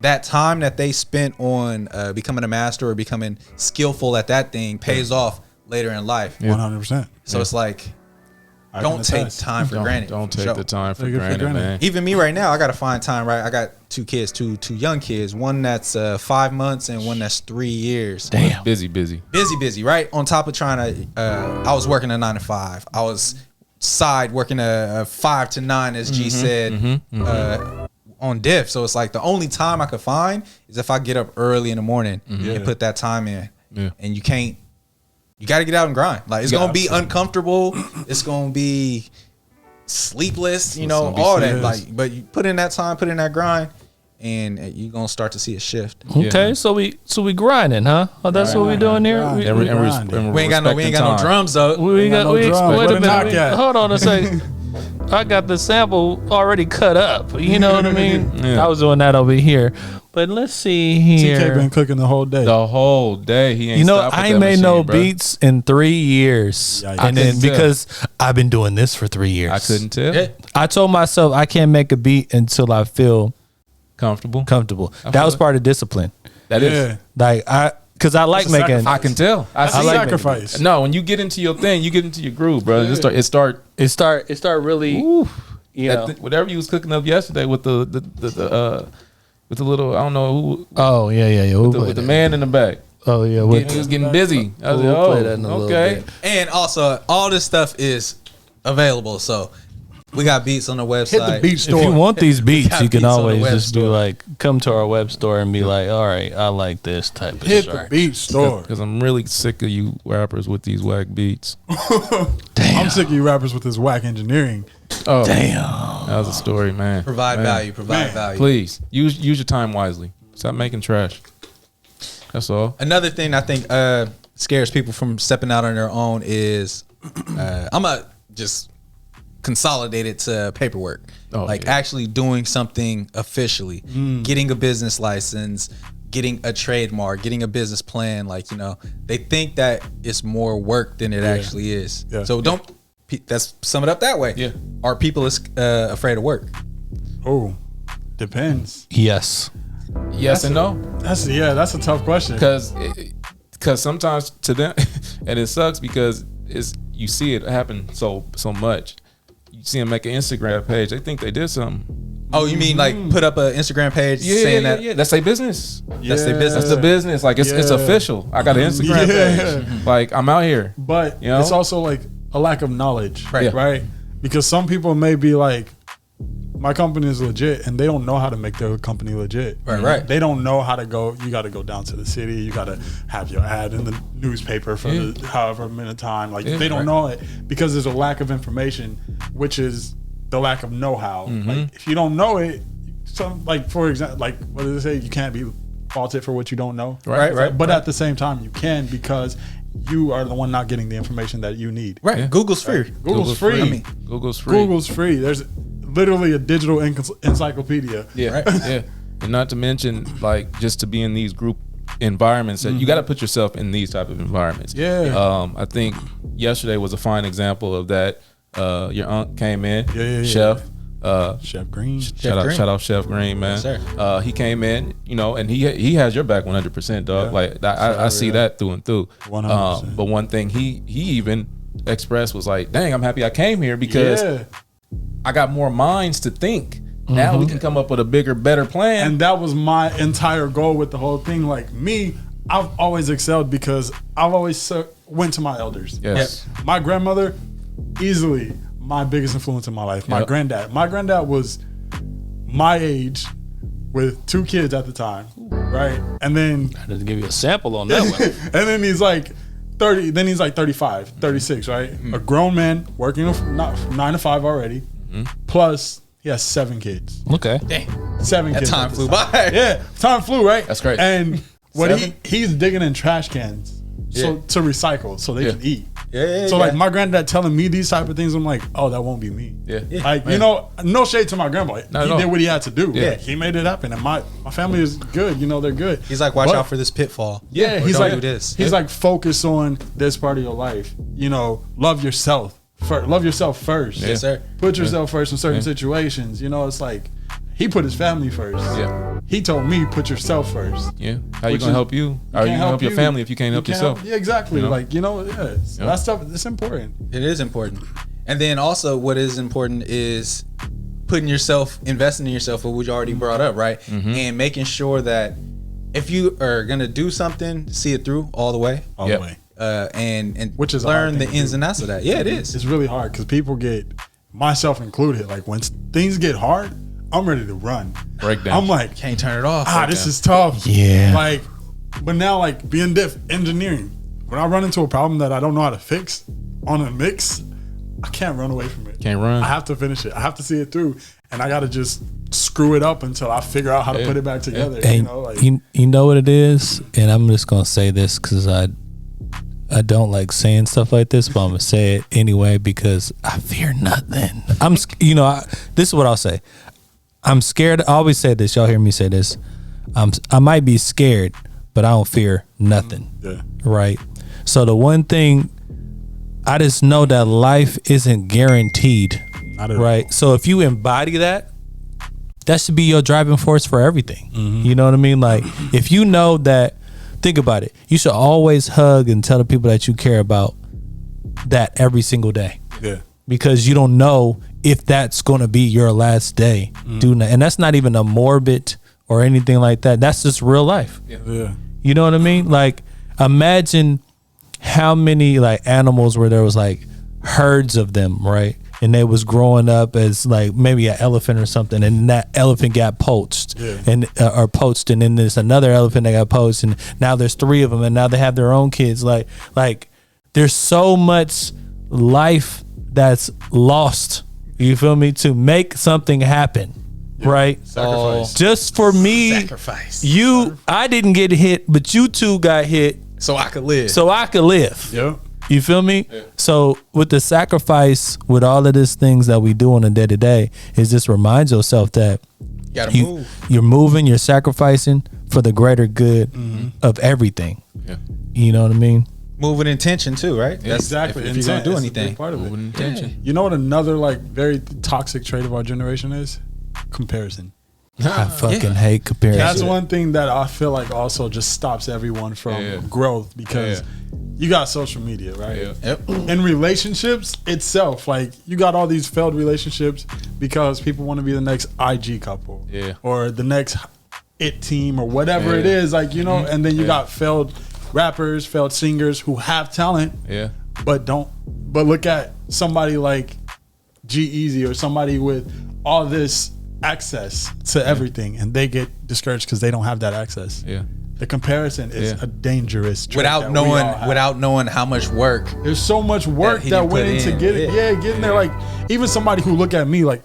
That time that they spent on becoming a master or becoming skillful at that thing pays off later in life. 100%. So it's like, don't take time for granted. Don't take the time for granted, man. Even me right now, I gotta find time. Right, I got 2 kids, two young kids. One that's 5 months and one that's 3 years. Damn. Busy. Right. On top of trying to, I was working a 9 to 5. I was side working a 5 to 9, as G said, on Diff. So it's like the only time I could find is if I get up early in the morning and put that time in. Yeah. And you can't. You got to get out and grind. Like it's gonna be uncomfortable. It's gonna be sleepless. You know, all that. Like, but you put in that time, put in that grind, and you're gonna start to see a shift. Okay, so we grinding, huh? Oh, that's what we doing here. We ain't got no drums though. Wait a minute. At? Hold on a second. I got the sample already cut up. You know what I mean? Yeah. I was doing that over here. But let's see here. TK been cooking the whole day. The whole day. He ain't stopped with I ain't that made machine, no bro. beats in 3 years. Yikes. And then because I've been doing this for 3 years. I couldn't tell. Yeah. I told myself I can't make a beat until I feel Comfortable. That was part of discipline. That is. Like because I like It's a making. I can tell. That's I a like sacrifice. No, when you get into your thing, you get into your groove, bro. It start. It start really. Ooh, You know. whatever you was cooking up yesterday with the with the little, I don't know who, Oh yeah. We'll with the man in the back. Oh yeah, He was getting busy. I was We'll play like, that in a little okay. bit. And also, all this stuff is available. So we got beats on the website. Hit the beat store. If you want these beats, got you can beats on the always web just be store. like, come to our web store and be like, all right, I like this type of Hit the shirt. beat store. Because I'm really sick of you rappers with these whack beats. I'm sick of you rappers with this whack engineering. Oh, Damn. that was a story, man. Provide Man. value. Provide Man. value. Please use your time wisely. Stop making trash. That's all. Another thing I think scares people from stepping out on their own is I'm gonna just consolidate it to paperwork. Oh, like yeah. actually doing something officially, getting a business license, getting a trademark, getting a business plan. Like, you know, they think that it's more work than it actually is. Yeah. So let's sum it up that way. Yeah. Are people afraid of work? Oh, depends. Yes. Yes and no. That's a tough question. Because sometimes to them, and it sucks because you see it happen so much. You see them make an Instagram page, they think they did something. Oh, you mean like put up an Instagram page saying that? Yeah. That's their business. That's their business. That's the business. Like it's Yeah. official. I got an Instagram Yeah. page. Like I'm out here. But You know? it's also like a lack of knowledge, Right. right? Because some people may be like, my company is legit, and they don't know how to make their company legit. Right. They don't know how to go. You got to go down to the city. You got to have your ad in the newspaper for the however minute time. Like they don't know it because there's a lack of information, which is the lack of know-how. Like if you don't know it, for example, like what does it say? You can't be faulted for what you don't know. Right. But at the same time, you can because you are the one not getting the information that you need. Right. Yeah. Google's free. Google's free. I mean, Google's free. Google's free. There's literally a digital encyclopedia. Yeah, Right. yeah. And not to mention, like, just to be in these group environments, that you got to put yourself in these type of environments. Yeah. I think yesterday was a fine example of that. Your aunt came in, Yeah. Chef. Chef Green. Shout out Chef Green, man. Yes, sir. He came in, you know, and he has your back 100%, dog. Yeah. Like I see that through and through. 100%. But one thing he even expressed was like, "Dang, I'm happy I came here because Yeah. I got more minds to think. Now we can come up with a bigger, better plan." And that was my entire goal with the whole thing. Like me, I've always excelled because I've always went to my elders. Yes. My grandmother, easily my biggest influence in my life. My Yep. granddad. My granddad was my age with 2 kids at the time, right? And then Just give you a sample on that one. and then he's like 30, then he's like 35, 36, right? A grown man working not 9 to 5 already. Plus he has 7 kids. Okay. 7 that kids. time at the flew by. Yeah, time flew, right? That's great. And what 7? he's digging in trash cans to recycle so they Yeah. can eat. Yeah. So like my granddad telling me these type of things, I'm like, oh, that won't be me. Yeah. Like, you know, no shade to my grandpa. Not He at all. did what he had to do. Yeah. Like, he made it happen. And my family is good. You know, they're good. He's like, watch But- out for this pitfall. Yeah, Or he's don't like do this. He's like, focus on this part of your life. You know, love yourself. Love yourself first. Yes, sir. Put yourself first in certain situations. You know, it's like he put his family first. Yeah. He told me put yourself first. Yeah. How you Which gonna is- help you? How you Can't gonna help your you. family if you can't help yourself? Yeah, exactly. You know? Like, you know, yeah. So that stuff, it's important. It is important. And then also what is important is investing in yourself, what we already brought up, right? And making sure that if you are going to do something, see it through all the way. All Yep. the way. And Which is a hard learn the thing to ins do. and outs of that. Yeah, it is. It's really hard because people get, myself included, like when things get hard, I'm ready to run. Breakdown. I'm like, Can't turn it off. this is tough. Yeah. Like, but now like being engineering, when I run into a problem that I don't know how to fix on a mix, I can't run away from it. Can't run. I have to finish it. I have to see it through, and I got to just screw it up until I figure out how to put it back together. And You know, like you know what it is, and I'm just gonna say this because I don't like saying stuff like this, but I'm gonna say it anyway because I fear nothing. This is what I'll say. I'm scared. I always say this. Y'all hear me say this. I might be scared, but I don't fear nothing. yeah, Right. So the one thing I just know that life isn't guaranteed. not at Right. all. So if you embody that should be your driving force for everything. You know what I mean? Like if you know that, think about it. You should always hug and tell the people that you care about that every single day, Yeah, because you don't know if that's going to be your last day doing that. And that's not even a morbid or anything like that. That's just real life. Yeah. You know what I mean? Like, imagine how many like animals where there was like herds of them, right? And they was growing up as like maybe an elephant or something, and that elephant got poached, and or poached, and then there's another elephant that got poached, and now there's 3 of them, and now they have their own kids. Like there's so much life that's lost. You feel me? To make something happen, right? Sacrifice. Just for me, Sacrifice. I didn't get hit, but you 2 got hit, So I could live. so I could live. Yeah. You feel me? Yeah. So with the sacrifice, with all of these things that we do on a day to day, is just remind yourself that you gotta move. You're moving, you're sacrificing for the greater good of everything. Yeah. You know what I mean? Move with intention too, right? That's Exactly. If you're gonna do Intent is a anything. big part of Move with it. intention. You know what another like very toxic trait of our generation is? Comparison. I fucking hate comparison. That's one thing that I feel like also just stops everyone from growth because you got social media, right? Yeah. Yep. In relationships itself, like you got all these failed relationships because people want to be the next IG couple, or the next it team, or whatever it is, like, you know. And then you got failed rappers, failed singers who have talent, but look at somebody like G-Eazy or somebody with all this access to everything, and they get discouraged because they don't have that access. The comparison is a dangerous trait Without knowing how much work. there's so much work he that put went into in. getting there. Like, even somebody who looked at me like,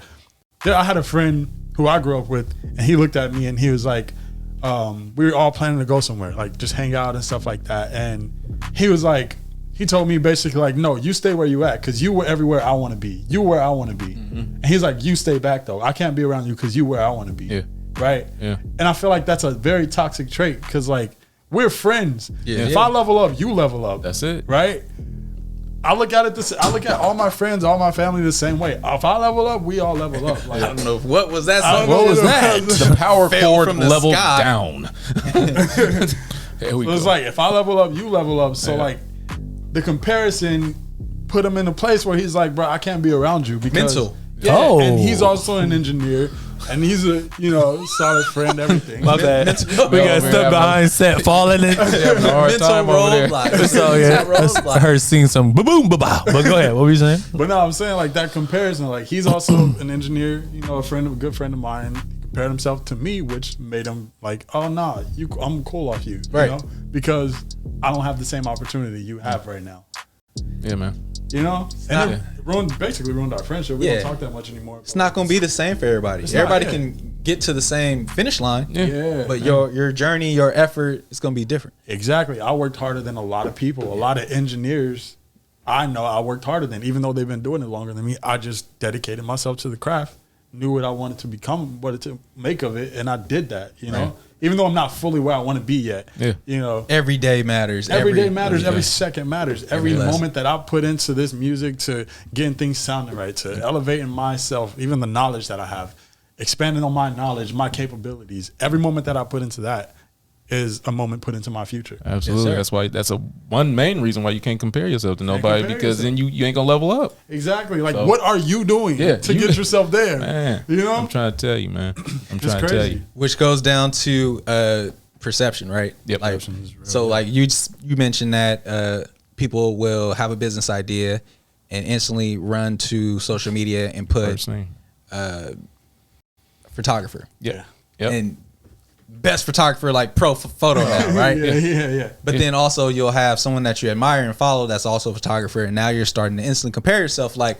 I had a friend who I grew up with, and he looked at me and he was like, we were all planning to go somewhere, like just hang out and stuff like that. And he was like, he told me basically like, no, you stay where you at, because you were everywhere I want to be. You where I want to be. And he's like, you stay back though. I can't be around you because you where I want to be. Right? And I feel like that's a very toxic trait, because like, we're friends. If I level up, you level up. That's it. Right? I look at it I look at all my friends, all my family the same way. If I level up, we all level up. Like, I don't know what was that. I Song? don't know What was that? The power Fell cord from the leveled sky. down. Here we So it's go. like, if I level up, you level up. So like, the comparison put him in a place where he's like, bro, I can't be around you because Mental. Yeah, Oh. and he's also an engineer, and he's a solid friend. Everything. My bad. We got man, stuck behind set, falling in. Having a hard Mental time over there. roadblocks. So yeah, I heard seeing some boom ba ba. But go ahead. What were you saying? But no, I'm saying like that comparison. Like, he's also an engineer, a good friend of mine. He compared himself to me, which made him like, oh nah, I'm cool off you, Right? Because I don't have the same opportunity you have right now. Yeah, man. And it basically ruined our friendship. We don't talk that much anymore. It's not gonna be the same for everybody. Everybody can get to the same finish line. But your journey, your effort is gonna be different. Exactly. I worked harder than a lot of people. A lot of engineers I know I worked harder than, even though they've been doing it longer than me. I just dedicated myself to the craft, knew what I wanted to become, what to make of it, and I did that, know. Even though I'm not fully where I want to be yet. Every day matters. Every day matters. Every second matters. Every moment that I put into this music, to getting things sounding right, to elevating myself, even the knowledge that I have, expanding on my knowledge, my capabilities. Every moment that I put into that is a moment put into my future. Absolutely. That's one main reason why you can't compare yourself to nobody, because then you ain't gonna level up. Exactly. Like, what are you doing to get yourself there? Man, I'm trying to tell you, man. I'm trying to tell you. Which goes down to perception, right? Yep. Like, so like you mentioned that people will have a business idea and instantly run to social media and put photographer. Yeah. Yep. And best photographer, like pro photo now, right? Yeah. But then also you'll have someone that you admire and follow that's also a photographer, and now you're starting to instantly compare yourself, like,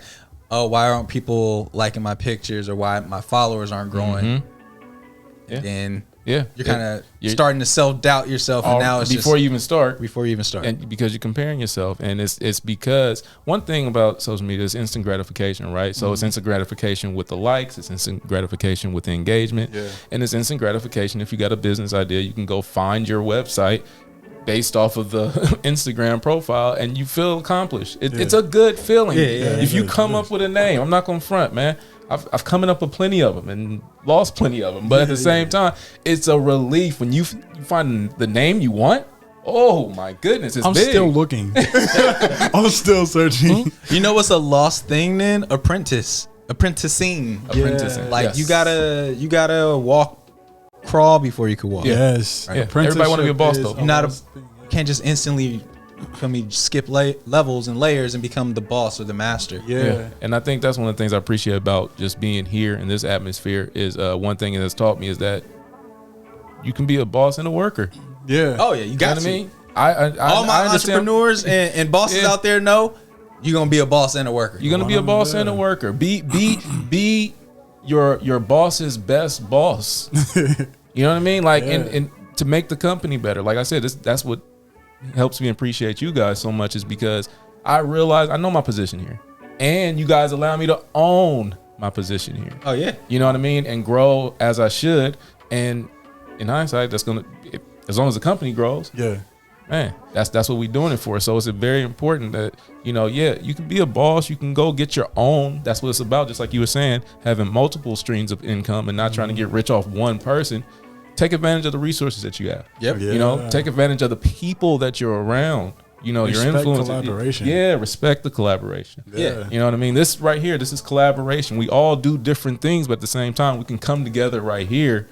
oh, why aren't people liking my pictures, or why my followers aren't growing? And then you're kind of starting to self-doubt yourself, and now it's before you even start, and because you're comparing yourself. And it's because one thing about social media is instant gratification, right? So it's instant gratification with the likes, it's instant gratification with the engagement, and it's instant gratification if you got a business idea. You can go find your website based off of the Instagram profile, and you feel accomplished. It's a good feeling. If you come up with a name, I'm not gonna front, man. I've coming up with plenty of them and lost plenty of them, but at the same time, it's a relief when you find the name you want. Oh my goodness, it's I'm big. still looking. I'm still searching. You know what's a lost thing then? Apprenticing. Apprenticing. Like, you gotta walk crawl before you could walk. Yes. Yeah. Everybody want to be a boss, though. You're not you can't just instantly skip levels and layers and become the boss or the master. Yeah. And I think that's one of the things I appreciate about just being here in this atmosphere is one thing that's taught me is that you can be a boss and a worker. Yeah. Oh yeah, you got You know to. what I mean? All my entrepreneurs and bosses Yeah. out there know you're gonna be a boss and a worker. You're gonna be a boss and a worker. Be your boss's best boss. You know what I mean? Like, and to make the company better. Like I said, that's what helps me appreciate you guys so much, is because I realize I know my position here, and you guys allow me to own my position here. Oh yeah. You know what I mean? And grow as I should. And in hindsight, that's gonna, as long as the company grows. Yeah. Man, that's what we're doing it for. So it's very important that, you know, yeah, you can be a boss, you can go get your own. That's what it's about. Just like you were saying, having multiple streams of income and not trying to get rich off one person. Take advantage of the resources that you have. Yep. Yeah. You know, take advantage of the people that you're around. You know, your Respect influence. collaboration. Yeah, respect the collaboration. Yeah. You know what I mean? This right here, this is collaboration. We all do different things, but at the same time, we can come together right here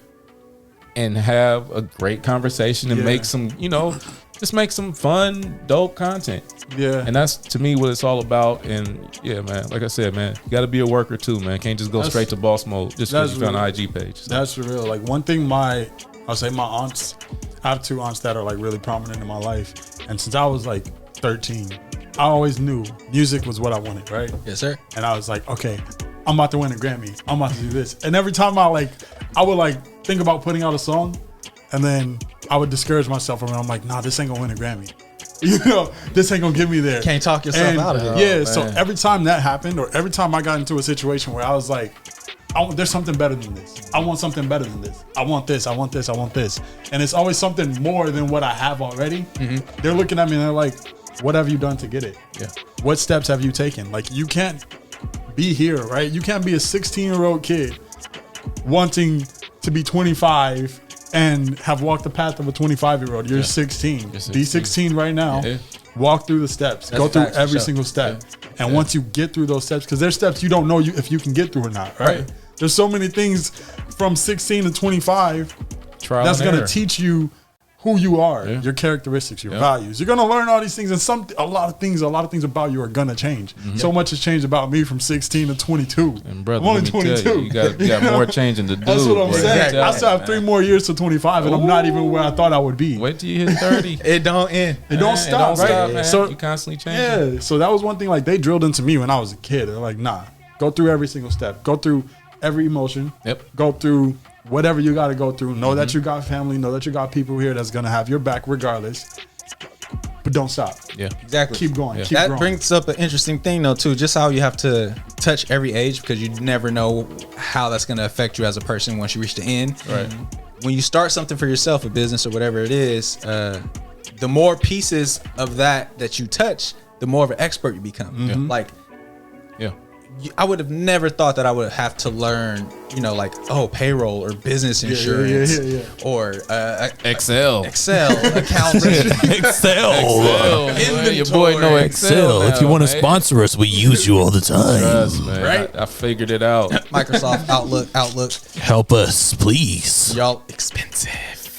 and have a great conversation and make some, you know, just make some fun, dope content. Yeah. And that's, to me, what it's all about. And yeah, man, like I said, man, you got to be a worker too, man. Can't just go straight to boss mode just because you found an IG page. So. That's real. Like one thing I'll say my aunts, I have two aunts that are like really prominent in my life. And since I was like 13, I always knew music was what I wanted, right? Yes, sir. And I was like, okay, I'm about to win a Grammy. I'm about to do this. And every time I would think about putting out a song, and then I would discourage myself from it. I'm like, nah, this ain't gonna win a Grammy. You know, this ain't gonna get me there. Can't talk yourself out of it. Yeah, so every time that happened, or every time I got into a situation where I was like, there's something better than this. I want something better than this. I want this, I want this, I want this. And it's always something more than what I have already. Mm-hmm. They're looking at me and they're like, what have you done to get it? Yeah. What steps have you taken? Like, you can't be here, right? You can't be a 16-year-old kid wanting to be 25 and have walked the path of a 25-year-old. You're 16. Be 16 right now. Yeah. Walk through the steps. Go through every single step. Yeah. And once you get through those steps, because there's steps you don't know if you can get through or not, right? There's so many things from 16 to 25 that's going to teach you who you are, your characteristics, your values. You're gonna learn all these things, and a lot of things about you are gonna change. Mm-hmm. So much has changed about me from 16 to 22. And brother, I'm only 22. You got more changing to do. That's what I'm saying. I still have 3 more years to 25, and I'm not even where I thought I would be. Wait till you hit 30. It don't end. It don't stop, right? Stop, man. So you constantly changing. Yeah. So that was one thing like they drilled into me when I was a kid. They're like, nah, go through every single step. Go through every emotion. Yep. Go through whatever you got to go through. Know that you got family. Know that you got people here that's going to have your back regardless. But don't stop. Yeah. Exactly. Keep going. Yeah. Keep That growing. brings up an interesting thing, though, too. Just how you have to touch every age, because you never know how that's going to affect you as a person once you reach the end. Right. When you start something for yourself, a business or whatever it is, the more pieces of that you touch, the more of an expert you become. Mm-hmm. Like, Yeah. I would have never thought that I would have to learn, payroll or business insurance or Excel. accounting. Excel. Your boy know Excel. If you want to sponsor us, we use you all the time. Trust, man. Right? I figured it out. Microsoft Outlook. Help us, please. Y'all expensive.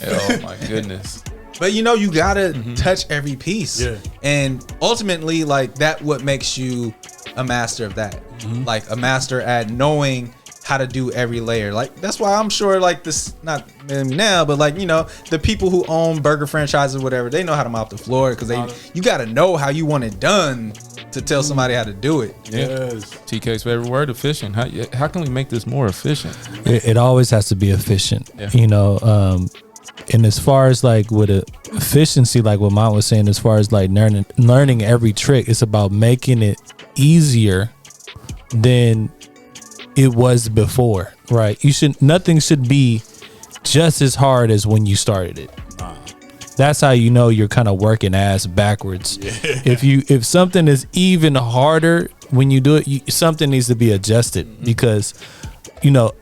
Oh my goodness. But you gotta touch every piece. Yeah. And ultimately, like, that what makes you a master of that. Like a master at knowing how to do every layer. Like, that's why I'm sure, like, this, not maybe now, but like, the people who own burger franchises or whatever, they know how to mop the floor, because you gotta know how you want it done to tell somebody how to do it. Yes. TK's favorite word, efficient. How can we make this more efficient? It always has to be efficient. Yeah. And as far as like with efficiency, like what Mont was saying, as far as like learning every trick, it's about making it easier than it was before, right? Nothing should be just as hard as when you started it. That's how you know you're kind of working ass backwards. Yeah. If something is even harder when you do it, something needs to be adjusted, because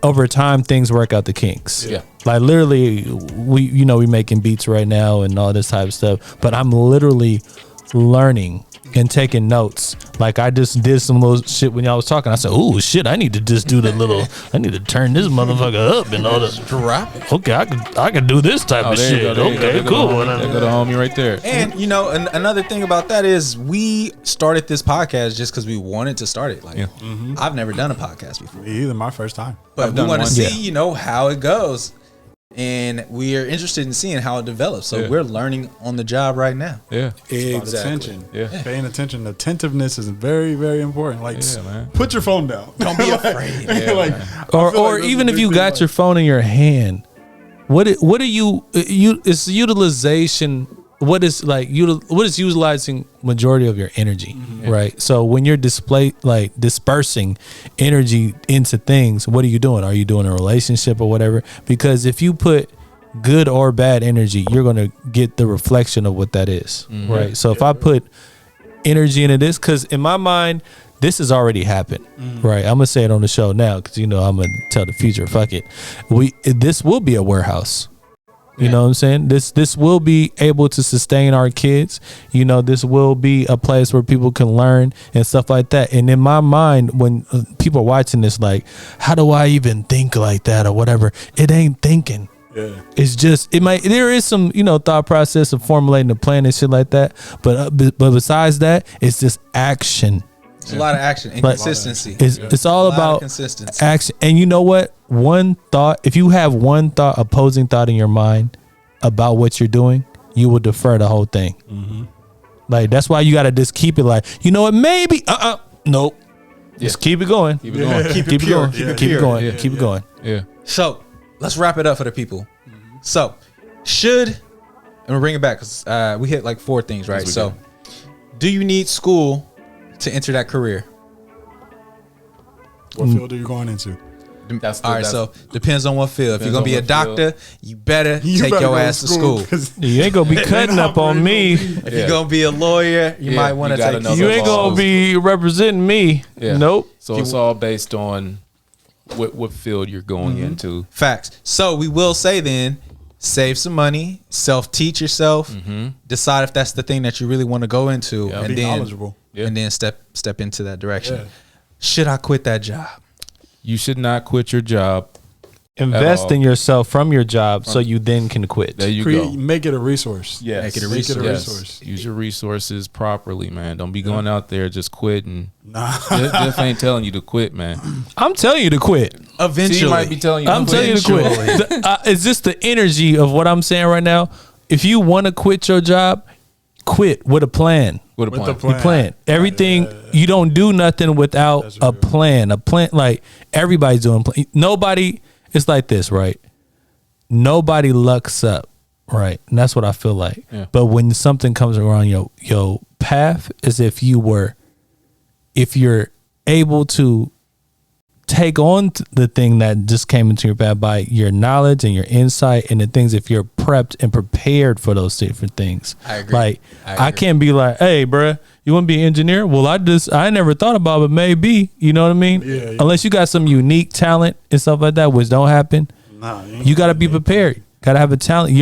over time things work out the kinks. Yeah. Like literally, we making beats right now and all this type of stuff, but I'm literally learning and taking notes. Like I just did some little shit when y'all was talking. I said, "Oh shit, I need to just do the little. I need to turn this motherfucker up and all the Drop it. Okay, I could do this type of there you shit. go, there you go, Okay, there cool. There go the homie right there. And you know, another thing about that is we started this podcast just because we wanted to start it. Like, I've never done a podcast before, Me either. My first time. but I've we done want to one. see, Yeah. you know, how it goes, and we are interested in seeing how it develops. So Yeah. we're learning on the job right now. Yeah. About attention. Yeah. Paying attention. Attentiveness is very, very important. Like, Yeah, man. put your phone down. Don't be afraid. like, Or even if you got your phone in your hand, what are you it's utilization. What is utilizing majority of your energy, right? So when you're dispersing energy into things, what are you doing? Are you doing a relationship or whatever? Because if you put good or bad energy, you're gonna get the reflection of what that is, right? So if I put energy into this, because in my mind, this has already happened, right? I'm gonna say it on the show now because I'm gonna tell the future. Fuck it, this will be a warehouse. You know what I'm saying? This will be able to sustain our kids. You know, this will be a place where people can learn and stuff like that. And in my mind, when people are watching this, like, how do I even think like that or whatever? It ain't thinking. Yeah. It's just there is some thought process of formulating a plan and shit like that. But besides that, it's just action. It's a lot of action and Like, consistency. It's all A lot of about consistency. action. And you know what? One thought, if you have one thought, opposing thought in your mind about what you're doing, you will defer the whole thing. Like, that's why you got to just keep it like, you know what? Maybe, nope. Just keep it going. Keep it going. Keep it pure. going. Keep it Keep it pure. going. Yeah. Keep it going. Yeah. So let's wrap it up for the people. So and we'll bring it back because we hit like 4 things, right? we So do you need school to enter that career? What field are you going into? All right, so depends on what field. If you're gonna be a Depends on what doctor, you better You take better your go ass to school. 'cause You ain't gonna be cutting up on me. If you're gonna be a lawyer, you might want to you gotta take. know You the ain't laws. gonna be representing me. Yeah. Nope. So it's all based on what field you're going into. Facts. So we will say then, save some money, self-teach yourself, decide if that's the thing that you really want to go into, Yeah. and be then knowledgeable. Yeah. and then step into that direction. Yeah. Should I quit that job? You should not quit your job. Invest all. in yourself from your job so you then can quit. There you go. Make it a resource. Yes. Make it a Make it a resource. resource. Use your resources properly, man. Don't be going out there just quitting. Nah. Jeff ain't telling you to quit, man. I'm telling you to quit. Eventually, He might be telling you. I'm telling you to quit. It's just the energy of what I'm saying right now. If you want to quit your job, quit with a plan. With a With plan. the plan. You plan everything. You don't do nothing without That's a real. plan. A plan, like everybody's doing. Nobody. It's like this, right? Nobody lucks up, right? And that's what I feel like. Yeah. But when something comes around your path, is if you're able to take on the thing that just came into your path by your knowledge and your insight and the things, if you're prepped and prepared for those different things. I agree. Like, I I agree. can't be like, hey, bruh, you want to be an engineer? Well, I never thought about it, but maybe, you know what I mean? Yeah. Unless you got some unique talent and stuff like that, which don't happen, Nah, you got to be prepared. Got to have a talent.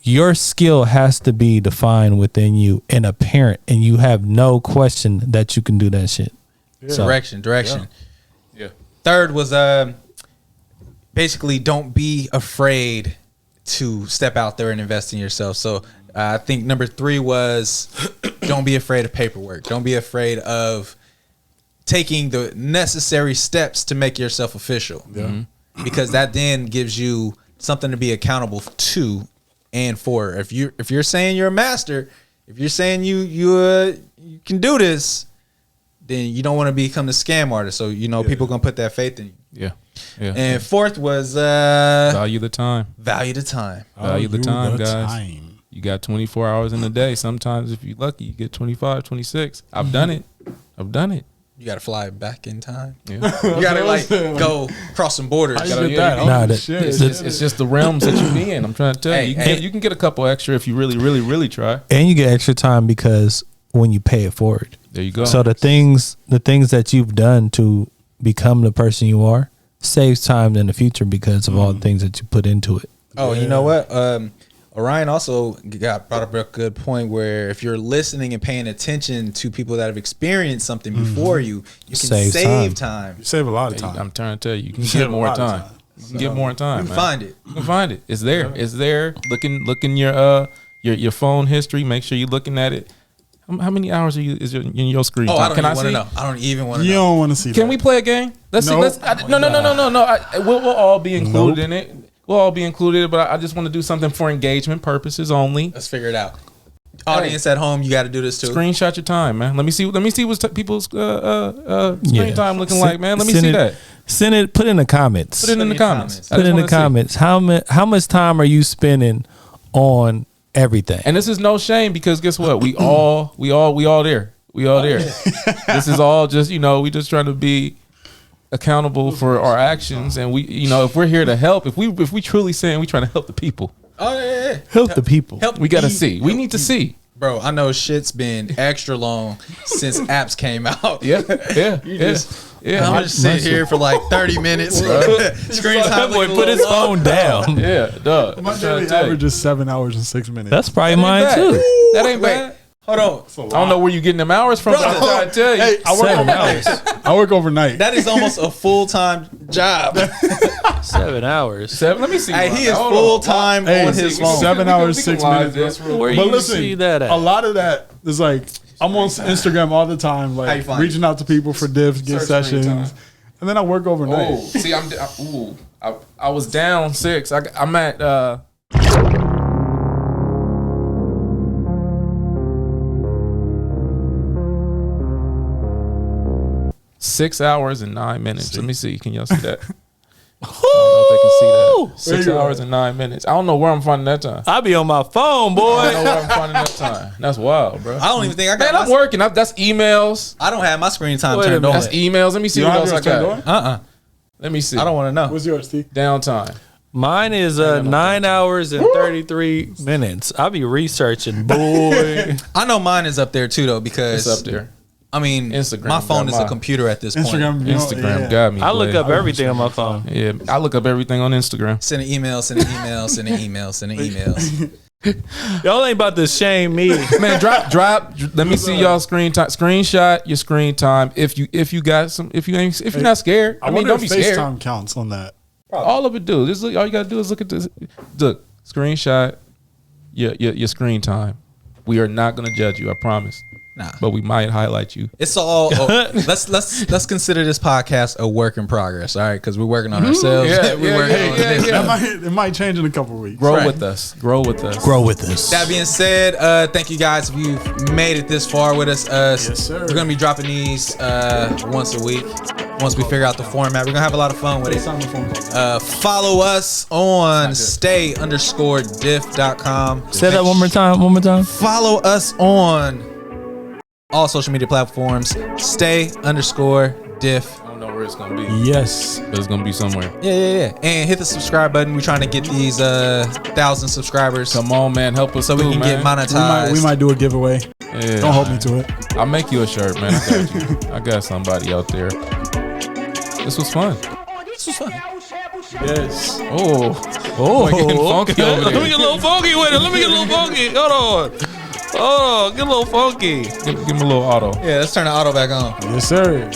Your skill has to be defined within you and apparent, and you have no question that you can do that shit. So, direction. Yeah. Third was basically don't be afraid to step out there and invest in yourself. So I think number 3 was don't be afraid of paperwork. Don't be afraid of taking the necessary steps to make yourself official. Because that then gives you something to be accountable to and for. If you're saying you're a master, if you're saying you can do this, then you don't want to become the scam artist. So people gonna put that faith in you. Yeah. Yeah. And 4th was Value the time. value the time. Value the time, guys. Time. You got 24 hours in a day. Sometimes if you're lucky, you get 25, 26. I've done it. You gotta fly back in time. Yeah. You gotta like go cross some borders. How you gotta- did that? Nah, Holy that- shit. It's just the realms that you be in. I'm trying to tell you. You can get a couple extra if you really, really, really try. and you get extra time because when you pay it forward. There you go. So the things that you've done to become the person you are saves time in the future because of all the things that you put into it. Oh, you know what? Orion also brought up a good point where if you're listening and paying attention to people that have experienced something before you can save time. You save a lot of time. I'm trying to tell you, you can get more time. You can get more time. You can man. find it. You can find it. It's there. It's there. Looking your phone history. Make sure you're looking at it. How many hours in your screen time? I don't even want to know. I don't even want to know. You don't want to see that. Can we play a game? Let's see. No. We'll all be included in it. We'll all be included, but I just want to do something for engagement purposes only. Let's figure it out. Audience at home, you got to do this too. Screenshot your time, man. Let me see what's people's screen time looking like, man. Let me see that. Send it. Put it in the comments. Put it in the comments. Put it in the comments. How much time are you spending on everything? And this is no shame because guess what? We all there. We all there. This is all just we just trying to be accountable for our actions, and we if we're here to help, if we truly saying we trying to help the people. Oh yeah. Help the people. We gotta see. We need to see. Bro, I know shit's been extra long since apps came out. Yeah. I'm just sitting here for like 30 minutes. Screen time. Boy, put his phone down. Yeah, dog. My daily average is 7 hours and 6 minutes. That's probably mine too. That ain't bad. Hold on. I don't know where you getting them hours from, but I'm trying to tell you. Hey, I work overnight. That is almost a full-time job. 7 hours. Let me see. Hey, he is full-time on his phone. 7 hours, 6 minutes. Where But you listen, see that at? a lot of that is like, I'm on Instagram all the time, like reaching out to people for diffs, get sessions. And then I work overnight. Oh, see, I was down 6. I'm at 6 hours and 9 minutes. Let me see. Can y'all see that? I don't know if they can see that. 6 hours and 9 minutes. I don't know where I'm finding that time. I be on my phone, boy. I don't know where I'm finding that time. That's wild, bro. I don't even think I got. Man, I'm working. That's emails. I don't have my screen time turned on. That's emails. Let me see what else I got. Let me see. I don't want to know. What's yours, T? Downtime. Mine is 9 hours and 33 minutes. I be researching, boy. I know mine is up there too, though, because it's up there. I mean, Instagram my phone is a computer at this point. Instagram got me. I look up everything on my phone. Yeah, I look up everything on Instagram. Send an email, send an email, send an email, send an emails. Y'all ain't about to shame me, man. Drop. Let me see y'all screen time. Screenshot your screen time. If you got some. If you're not scared. I mean, don't be scared. FaceTime counts on that. All of it do. This all you gotta do is look at this. Look, screenshot your screen time. We are not gonna judge you. I promise. Nah. But we might highlight you. It's all let's consider this podcast a work in progress, all right? Because we're working on ourselves. It might change in a couple of weeks. Grow with us. Grow with us. Grow with us. That being said, thank you guys if you've made it this far with us. Yes, sir. We're gonna be dropping these once a week. Once we figure out the format, we're gonna have a lot of fun with it. Follow us on stay_diff.com. Say that one more time. Follow us on all social media platforms. Stay_diff. I don't know where it's gonna be. Yes, but it's gonna be somewhere. Yeah. And hit the subscribe button. We're trying to get these 1,000 subscribers. Come on, man, help us so we can get monetized. We might do a giveaway. Yeah, don't hold me to it. I'll make you a shirt, man. I got you. I got somebody out there. This was fun. Yes. Oh, funky over there. Let me get a little funky with it. Hold on. Oh, get a little funky. Give him a little auto. Yeah, let's turn the auto back on. Yes, sir.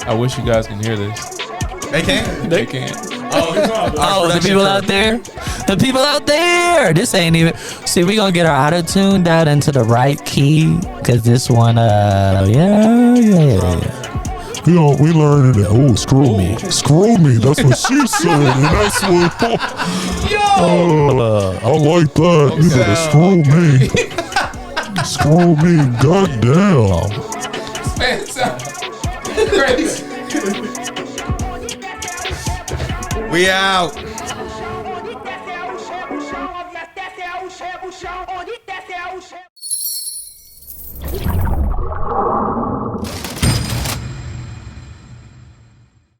I wish you guys can hear this. They can? They can. Oh, the people out there. The people out there. This ain't even. See, we gonna get our auto tuned out into the right key. Cause this one, yeah. We learned it. Oh, screw me. Screw me. That's what she said. And that's what. I like that. Okay. You better screw me. Screw me. Goddamn. Man, it sounds crazy. We out.